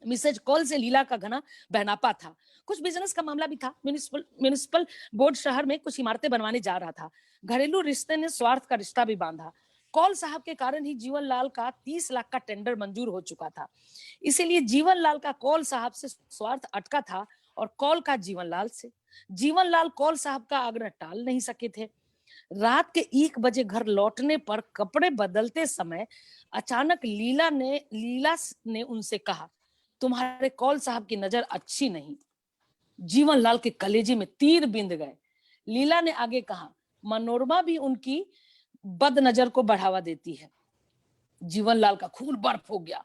मिसेज कौल से लीला का घना बहनापा था। कुछ बिजनेस का मामला भी था। म्यूनिसिपल बोर्ड शहर में कुछ इमारतें बनवाने जा रहा था। घरेलू रिश्ते ने स्वार्थ का रिश्ता भी बांधा। कौल साहब के कारण ही जीवन लाल का 30 लाख का टेंडर मंजूर हो चुका था। इसीलिए जीवन लाल का कौल साहब से स्वार्थ अटका था और कौल का जीवन लाल से। जीवन लाल कौल साहब का आग्रह टाल नहीं सके थे। रात के 1 बजे घर लौटने पर कपड़े बदलते समय अचानक लीला ने उनसे कहा, तुम्हारे कौल साहब की नजर अच्छी नहीं। जीवन लाल के कलेजे में तीर बिंद गए। लीला ने आगे कहा, मनोरमा भी उनकी बद नजर को बढ़ावा देती है। जीवन लाल का खून बर्फ हो गया।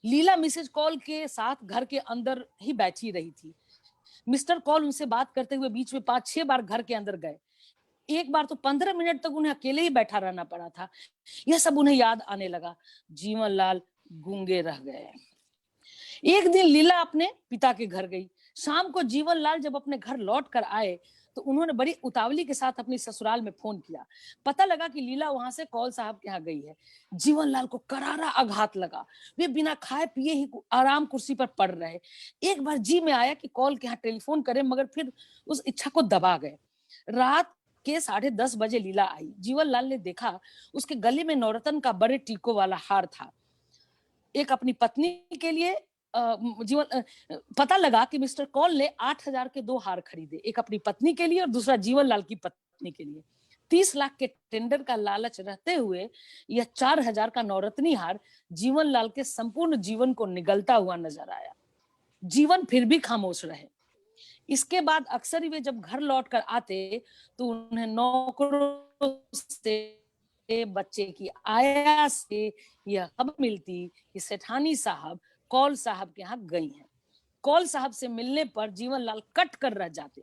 लीला मिसेज कौल के साथ घर के अंदर ही बैठी रही थी। मिस्टर कौल उनसे बात करते हुए बीच में 5-6 बार घर के अंदर गए। एक बार तो 15 मिनट तक उन्हें अकेले ही बैठा रहना पड़ा था। यह सब उन्हें याद आने लगा। जीवन लाल गूंगे रह गए। एक दिन लीला अपने पिता के घर गई। शाम को जीवन लाल जब अपने घर लौट कर आए तो उन्होंने बड़ी उतावली के साथ अपनी ससुराल में फोन किया। पता लगा कि लीला वहां से कौल साहब के यहाँ गई है। जीवन लाल को करारा आघात लगा। वे बिना खाए पिए ही आराम कुर्सी पर पड़ रहे। एक बार जी में आया कि कौल के यहाँ टेलीफोन करें, मगर फिर उस इच्छा को दबा गए। रात के 10:30 बजे लीला आई। जीवन लाल ने देखा उसके गले में नवरत्न का बड़े टीकों वाला हार था। एक अपनी पत्नी के लिए पता लगा कि मिस्टर कौल ने 8,000 के 2 हार खरीदे, एक अपनी पत्नी के लिए और दूसरा जीवन लाल की पत्नी के लिए। 30 लाख के टेंडर का लालच रहते हुए यह 4,000 का नवरत्नी हार जीवन लाल के संपूर्ण जीवन को निगलता हुआ नजर आया। जीवन फिर भी खामोश रहे। इसके बाद अक्सर ही वे जब घर लौट कर आते तो उन्हें नौकरों से, बच्चे की आया से यह खबर मिलती कि सेठानी साहब कौल साहब के यहाँ गई हैं। कौल साहब से मिलने पर जीवन लाल कट कर रह जाते।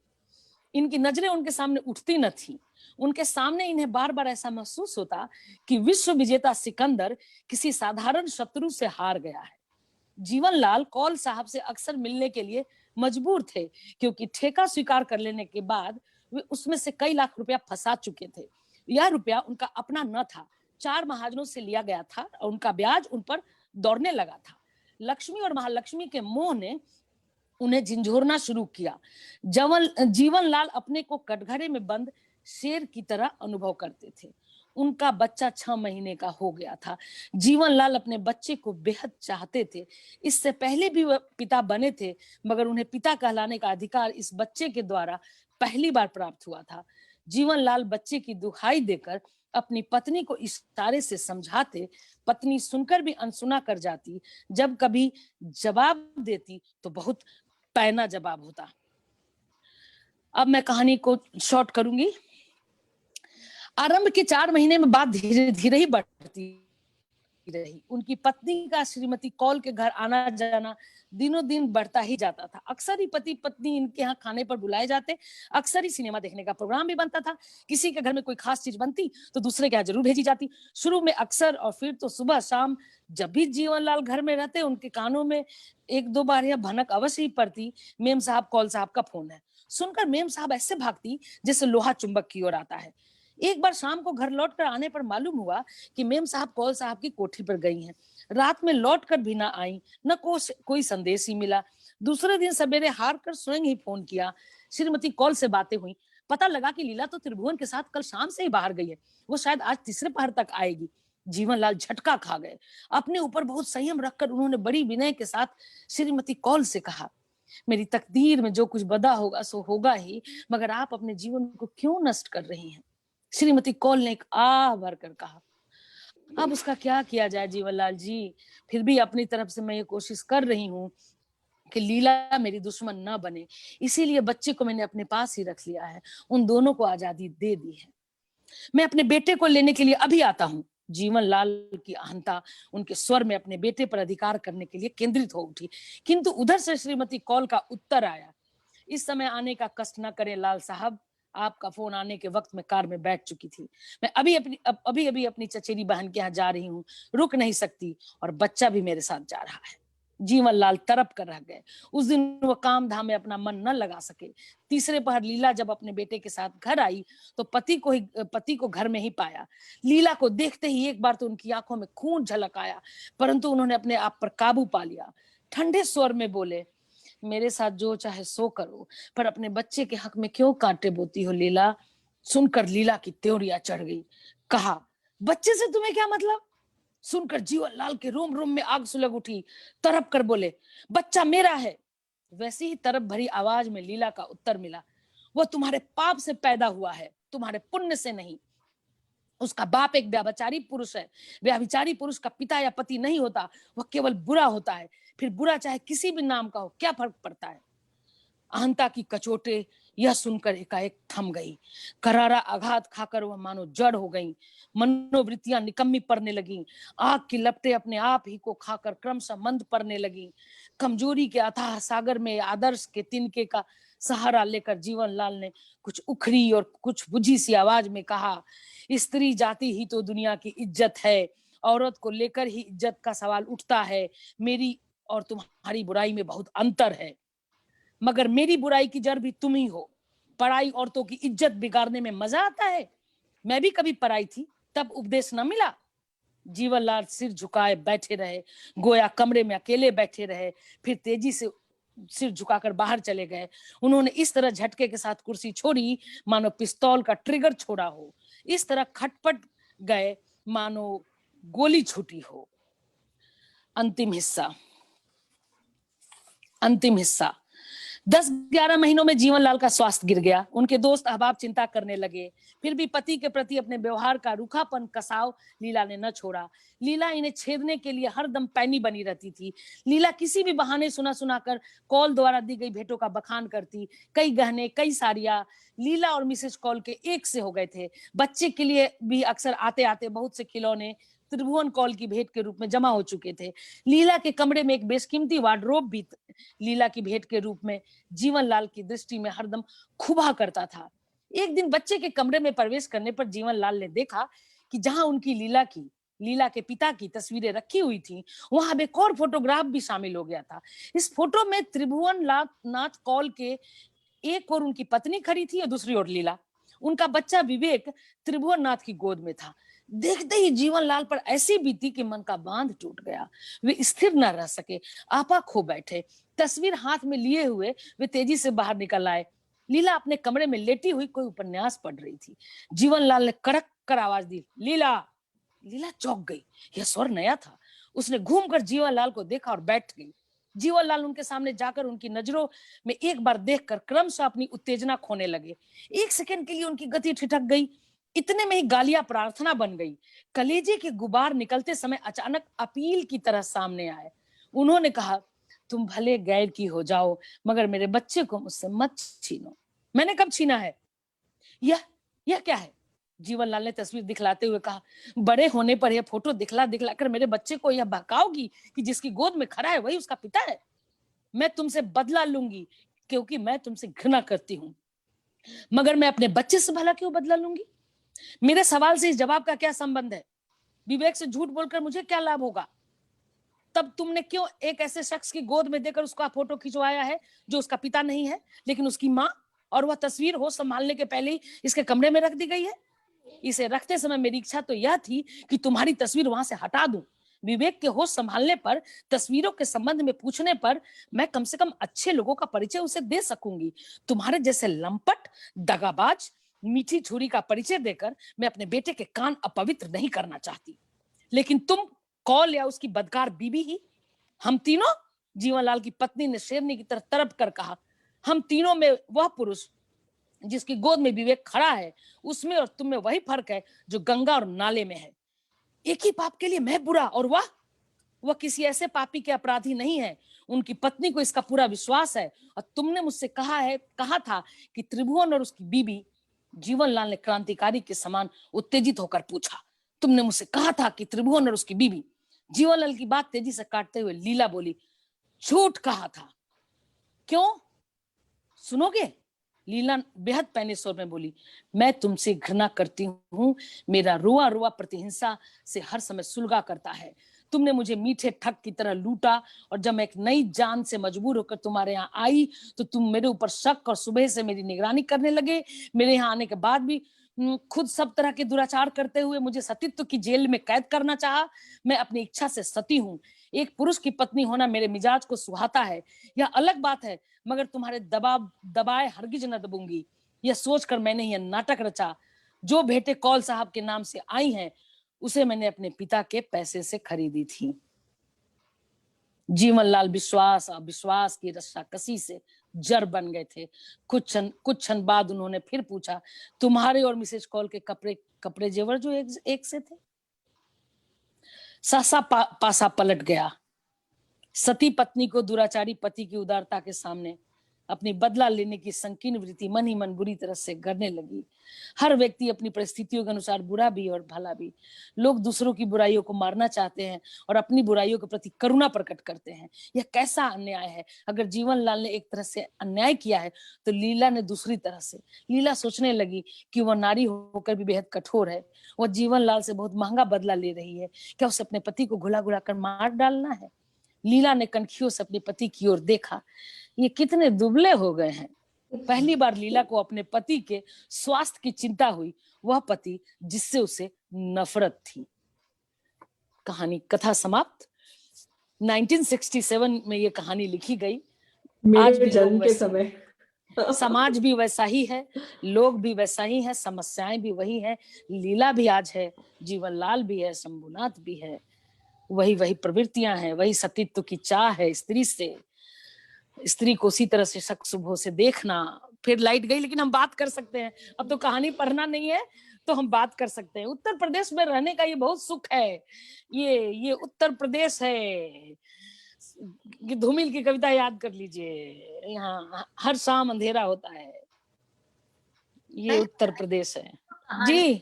इनकी नजरें उनके सामने उठती न थी। उनके सामने इन्हें बार बार ऐसा महसूस होता कि विश्व विजेता सिकंदर किसी साधारण शत्रु से हार गया है। जीवन लाल कौल साहब से अक्सर मिलने के लिए मजबूर थे, क्योंकि ठेका स्वीकार कर लेने के बाद वे उसमें से कई लाख रुपया फंसा चुके थे। यह रुपया उनका अपना न था, 4 महाजनों से लिया गया था और उनका ब्याज उन पर दौड़ने लगा था। लक्ष्मी और महालक्ष्मी के मोह ने उन्हें झिंझोरना शुरू किया। जीवनलाल अपने को कटघरे में बंद शेर की तरह अनुभव करते थे। उनका बच्चा 6 महीने का हो गया था। जीवनलाल अपने बच्चे को बेहद चाहते थे। इससे पहले भी वह पिता बने थे, मगर उन्हें पिता कहलाने का अधिकार इस बच्चे के द्वारा पहली बार प्राप्त हुआ था। जीवनलाल बच्चे की दुहाई देकर अपनी पत्नी को इशारे से समझाते। पत्नी सुनकर भी अनसुना कर जाती। जब कभी जवाब देती तो बहुत पैना जवाब होता। अब मैं कहानी को शॉर्ट करूंगी। आरंभ के 4 महीने में बात धीरे धीरे ही बढ़ती रही। उनकी पत्नी का श्रीमती कौल के घर आना जाना दिनों दिन बढ़ता ही जाता था। अक्सर ही पति पत्नी इनके यहाँ खाने पर बुलाए जाते। अक्सर ही सिनेमा देखने का प्रोग्राम भी बनता था। किसी के घर में कोई खास चीज बनती तो दूसरे के यहाँ जरूर भेजी जाती। शुरू में अक्सर और फिर तो सुबह शाम जब भी जीवनलाल घर में रहते, उनके कानों में 1-2 बार यह भनक अवश्य ही पड़ती, मेम साहब कौल साहब का फोन है। सुनकर मेम साहब ऐसे भागती जैसे लोहा चुंबक की ओर आता है। एक बार शाम को घर लौटकर आने पर मालूम हुआ कि मेम साहब कौल साहब की कोठी पर गई हैं। रात में लौटकर भी ना आई, न कोई संदेश ही मिला। दूसरे दिन सवेरे हार कर स्वयं ही फोन किया। श्रीमती कौल से बातें हुई। पता लगा कि लीला तो त्रिभुवन के साथ कल शाम से ही बाहर गई है। वो शायद आज तीसरे पहर तक आएगी। जीवनलाल झटका खा गए। अपने ऊपर बहुत संयम रखकर उन्होंने बड़ी विनय के साथ श्रीमती कौल से कहा, मेरी तकदीर में जो कुछ बदा होगा सो होगा ही, मगर आप अपने जीवन को क्यों नष्ट कर रही हैं? श्रीमती कौल ने एक आह भरकर कहा, अब उसका क्या किया जाए जीवनलाल जी, फिर भी अपनी तरफ से मैं ये कोशिश कर रही हूँ कि लीला मेरी दुश्मन न बने, इसीलिए बच्चे को मैंने अपने पास ही रख लिया है। उन दोनों को आजादी दे दी है। मैं अपने बेटे को लेने के लिए अभी आता हूँ। जीवनलाल की अहंता उनके स्वर में अपने बेटे पर अधिकार करने के लिए केंद्रित हो उठी, किंतु उधर से श्रीमती कौल का उत्तर आया, इस समय आने का कष्ट न करें लाल साहब, आपका फोन आने के वक्त मैं कार में बैठ चुकी थी। मैं अभी अपनी चचेरी बहन के यहाँ जा रही हूँ, रुक नहीं सकती, और बच्चा भी मेरे साथ जा रहा है। जीवनलाल तरप कर रह गए। उस दिन वो काम धाम में अपना मन न लगा सके। तीसरे पहर लीला जब अपने बेटे के साथ घर आई तो पति को घर में ही पाया। लीला को देखते ही एक बार तो उनकी आंखों में खून झलक आया, परंतु उन्होंने अपने आप पर काबू पा लिया। ठंडे स्वर में बोले, मेरे साथ जो चाहे सो करो, पर अपने बच्चे के हक में क्यों कांटे बोती हो लीला? सुनकर लीला की त्योरियां चढ़ गई। कहा, बच्चे से तुम्हें क्या मतलब? सुनकर जीवनलाल के रोम रोम में आग सुलग उठी। तरप कर बोले, बच्चा मेरा है। वैसी ही तरप भरी आवाज में लीला का उत्तर मिला, वो तुम्हारे पाप से पैदा हुआ है, तुम्हारे पुण्य से नहीं। उसका बाप एक व्याभिचारी पुरुष है। व्याभिचारी पुरुष का पिता या पति नहीं होता, वह केवल बुरा होता है। फिर बुरा चाहे किसी भी नाम का हो, क्या फर्क पड़ता है? अहंता की कचोटे यह सुनकर एकाएक थम गई। करारा आघात खाकर वह मानो जड़ हो गई। मनोवृत्तियां निकम्मी पड़ने लगी। आग की लपटें अपने आप ही को खाकर क्रमशः मंद पड़ने लगी। कमजोरी के अथाह सागर में आदर्श के तिनके का सहारा लेकर जीवनलाल ने कुछ उखड़ी और कुछ बुझी सी आवाज में कहा, स्त्री जाति ही तो दुनिया की इज्जत है। औरत को लेकर ही इज्जत का सवाल उठता है। मेरी और तुम्हारी बुराई में बहुत अंतर है, मगर मेरी बुराई की जड़ भी तुम ही हो। पराई औरतों की इज्जत बिगाड़ने में मजा आता है। मैं भी कभी पराई थी, तब उपदेश न मिला। जीवनलाल सिर झुकाए बैठे रहे, गोया कमरे में अकेले बैठे रहे। फिर तेजी से सिर झुकाकर बाहर चले गए। उन्होंने इस तरह झटके के साथ कुर्सी छोड़ी मानो पिस्तौल का ट्रिगर छोड़ा हो। इस तरह खटपट गए मानो गोली छूटी हो। अंतिम हिस्सा 10-11 महीनों में जीवनलाल का स्वास्थ्य गिर गया। उनके दोस्त अहबाब चिंता करने लगे। फिर भी पति के प्रति अपने व्यवहार का रूखापन कसाव लीला ने न छोड़ा। लीला इन्हें छेदने के लिए हरदम पैनी बनी रहती थी। लीला किसी भी बहाने सुना कर कौल द्वारा दी गई भेंटों का बखान करती। कई गहने, कई साड़ियां लीला और मिसेस कौल के एक से हो गए थे। बच्चे के लिए भी अक्सर आते आते बहुत से खिलौने त्रिभुवन कौल की भेंट के रूप में जमा हो चुके थे। लीला के कमरे में एक बेशकीमती वार्डरोब भी लीला की भेंट के रूप में जीवनलाल की दृष्टि में हरदम खुबा करता था। एक दिन बच्चे के कमरे में प्रवेश करने पर जीवनलाल ने देखा कि जहां उनकी लीला के पिता की तस्वीरें रखी हुई थी, वहां अब एक और फोटोग्राफ भी शामिल हो गया था। इस फोटो में त्रिभुवन नाथ कौल के एक और उनकी पत्नी खड़ी थी और दूसरी ओर लीला। उनका बच्चा विवेक त्रिभुवन नाथ की गोद में था। देखते ही जीवनलाल पर ऐसी बीती कि मन का बांध टूट गया। वे स्थिर न रह सके, आपा खो बैठे। तस्वीर हाथ में लिए हुए वे तेजी से बाहर निकल आए। लीला अपने कमरे में लेटी हुई कोई उपन्यास पढ़ रही थी। जीवनलाल ने कड़क कर आवाज दी, लीला। लीला चौंक गई, यह स्वर नया था। उसने घूमकर जीवनलाल को देखा और बैठ गई। जीवनलाल उनके सामने जाकर उनकी नजरों में एक बार देखकर क्रमशः अपनी उत्तेजना खोने लगे। एक सेकंड के लिए उनकी गति ठिठक गई। इतने में ही गालियां प्रार्थना बन गई। कलेजे के गुबार निकलते समय अचानक अपील की तरह सामने आए। उन्होंने कहा, तुम भले गैर की हो जाओ, मगर मेरे बच्चे को मुझसे मत छीनो। मैंने कब छीना है? यह क्या है? जीवनलाल ने तस्वीर दिखलाते हुए कहा, बड़े होने पर यह फोटो दिखला दिखला कर मेरे बच्चे को यह बहकाओगी कि जिसकी गोद में खड़ा है वही उसका पिता है। मैं तुमसे बदला लूंगी क्योंकि मैं तुमसे घृणा करती हूं, मगर मैं अपने बच्चे से भला क्यों बदला लूंगी? मेरे सवाल से इस जवाब का क्या संबंध है? विवेक से झूठ बोलकर मुझे क्या लाभ होगा? तब तुमने क्यों एक ऐसे शख्स की गोद में देकर उसका फोटो खिंचवाया है जो उसका पिता नहीं है लेकिन उसकी माँ, और वह तस्वीर होश संभालने के पहले ही इसके कमरे में रख दी गई है? इसे रखते समय मेरी इच्छा तो यह थी कि तुम्हारी तस्वीर वहां से हटा दूं। विवेक के होश संभालने पर, तस्वीरों के संबंध में पूछने पर मैं कम से कम अच्छे लोगों का परिचय उसे दे सकूंगी। तुम्हारे जैसे लंपट, दगाबाज, मीठी छुरी का परिचय देकर मैं अपने बेटे के कान अपवित्र नहीं करना चाहती। लेकिन तुम कौल या उसकी बदकार बीबी ही, हम तीनों, जीवनलाल की पत्नी ने शेरनी की तरह तड़प कर कहा, हम तीनों में वह पुरुष जिसकी गोद में विवेक खड़ा है, उसमें और तुम में वही फर्क है जो गंगा और नाले में है। एक ही पाप के लिए मैं बुरा और वह किसी ऐसे पापी के अपराधी नहीं है। उनकी पत्नी को इसका पूरा विश्वास है। और तुमने मुझसे कहा था कि त्रिभुवन और उसकी बीबी। जीवनलाल ने क्रांतिकारी के समान उत्तेजित होकर पूछा, तुमने मुझसे कहा था कि त्रिभुवन और उसकी बीबी? जीवनलाल की बात तेजी से काटते हुए लीला बोली, झूठ कहा था। क्यों? सुनोगे? लीला बेहद पैने स्वर में बोली, मैं तुमसे घृणा करती हूँ। मेरा रोआ रोआ प्रतिहिंसा से हर समय सुलगा करता है। तुमने मुझे मीठे ठग की तरह लूटा, और जब मैं एक नई जान से मजबूर होकर तुम्हारे यहाँ आई तो तुम मेरे ऊपर शक और सुबह से मेरी निगरानी करने लगे। मेरे यहाँ आने के बाद भी खुद सब तरह के दुराचार करते हुए मुझे सतीत्व की जेल में कैद करना चाहा। मैं अपनी इच्छा से सती हूँ। एक पुरुष की पत्नी होना मेरे मिजाज को सुहाता है, यह अलग बात है, मगर तुम्हारे दबाए हरगिज न दबूंगी। यह सोचकर मैंने यह नाटक रचा। जो भेंटें कौल साहब के नाम से आई हैं, उसे मैंने अपने पिता के पैसे से खरीदी थी। जीवनलाल विश्वास अविश्वास की रस्साकसी से जर बन गए थे। कुछ क्षण बाद उन्होंने फिर पूछा, तुम्हारे और मिसेज कौल के कपड़े जेवर जो एक से थे? सहसा पासा पलट गया। सती पत्नी को दुराचारी पति की उदारता के सामने अपनी बदला लेने की संकीर्ण वृत्ति मन ही मन बुरी तरह से गड़ने लगी। हर व्यक्ति अपनी परिस्थितियों के अनुसार बुरा भी और भला भी। लोग दूसरों की बुराइयों को मारना चाहते हैं और अपनी बुराइयों के प्रति करुणा प्रकट करते हैं। यह कैसा अन्याय है! अगर जीवनलाल ने एक तरह से अन्याय किया है तो लीला ने दूसरी तरह से। लीला सोचने लगी कि वह नारी होकर भी बेहद कठोर है। वह जीवनलाल से बहुत महंगा बदला ले रही है। क्या उसे अपने पति को घुला घुला कर मार डालना है? लीला ने कनखियों से अपने पति की ओर देखा। ये कितने दुबले हो गए हैं। पहली बार लीला को अपने पति के स्वास्थ्य की चिंता हुई, वह पति जिससे उसे नफरत थी। कहानी कथा समाप्त। 1967 में ये कहानी लिखी गई। आज भी जन्म के समय समाज भी वैसा ही है, लोग भी वैसा ही है, समस्याएं भी वही है। लीला भी आज है, जीवनलाल भी है, शंभुनाथ भी है। वही प्रवृत्तियां हैं, वही सतीत्व की चाह है स्त्री से। स्त्री को उसी तरह से शक शुभ से देखना। फिर लाइट गई, लेकिन हम बात कर सकते हैं। अब तो कहानी पढ़ना नहीं है तो हम बात कर सकते हैं। उत्तर प्रदेश में रहने का ये बहुत सुख है। ये उत्तर प्रदेश है। कि धूमिल की कविता याद कर लीजिए, यहाँ हर शाम अंधेरा होता है। ये उत्तर प्रदेश है जी।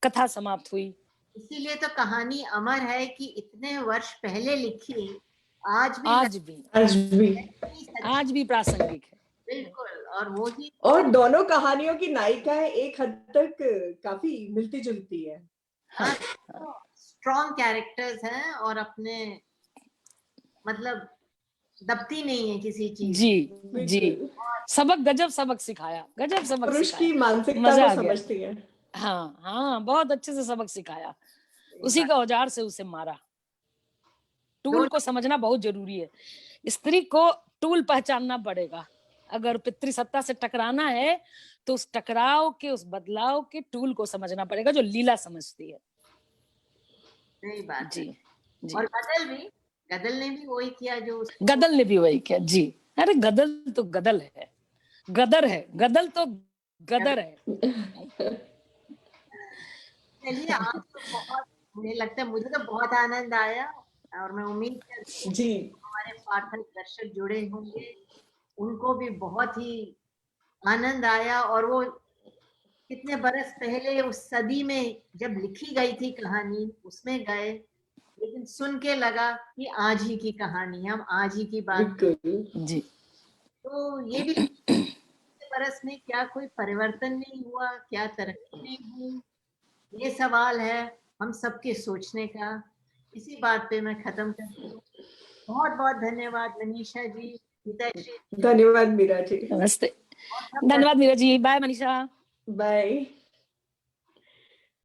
कथा समाप्त हुई। इसीलिए तो कहानी अमर है कि इतने वर्ष पहले लिखी, आज भी प्रासंगिक है। बिल्कुल। और वो ही, और दोनों कहानियों की नायिकाएं एक हद तक काफी मिलती जुलती है। हाँ, स्ट्रॉन्ग कैरेक्टर्स हैं और अपने मतलब दबती नहीं है किसी चीज। जी। सबक गजब सबक सिखाया, गजब सबक पुरुष की सिखाया। मानसिकता मजा को आ गया। समझती है। हाँ हाँ, बहुत अच्छे से सबक सिखाया। उसी का औजार से उसे मारा। टूल दोनों को समझना बहुत जरूरी है। स्त्री को टूल पहचानना पड़ेगा। अगर पितृसत्ता से टकराना है तो उस टकराव के, उस बदलाव के टूल को समझना पड़ेगा, जो लीला समझती है। सही बात है। जी जी। और गदल ने भी वही किया जो उसको गदल ने भी वही किया जी। अरे गदल तो गदल है, गदर है, गदल तो गदर है। चलिए, आज तो बहुत, मुझे लगता है, मुझे तो बहुत आनंद आया और मैं उम्मीद करती हूँ जी, हमारे पाठक दर्शक जुड़े होंगे, उनको भी बहुत ही आनंद आया। और वो कितने बरस पहले उस सदी में जब लिखी गई थी कहानी, उसमें गए, लेकिन सुन के लगा कि आज ही की कहानी, हम आज ही की बात। बिल्कुल। जी तो ये भी बरस में क्या कोई परिवर्तन नहीं हुआ, क्या तरक्की नहीं हुई, ये सवाल है हम सबके सोचने का। इसी बात पे मैं खत्म करती हूँ। बहुत बहुत धन्यवाद मनीषा जी, पिताश्री जी, धन्यवाद मीरा जी। नमस्ते। और सब धन्यवाद मीरा जी। बाय मनीषा। बाय।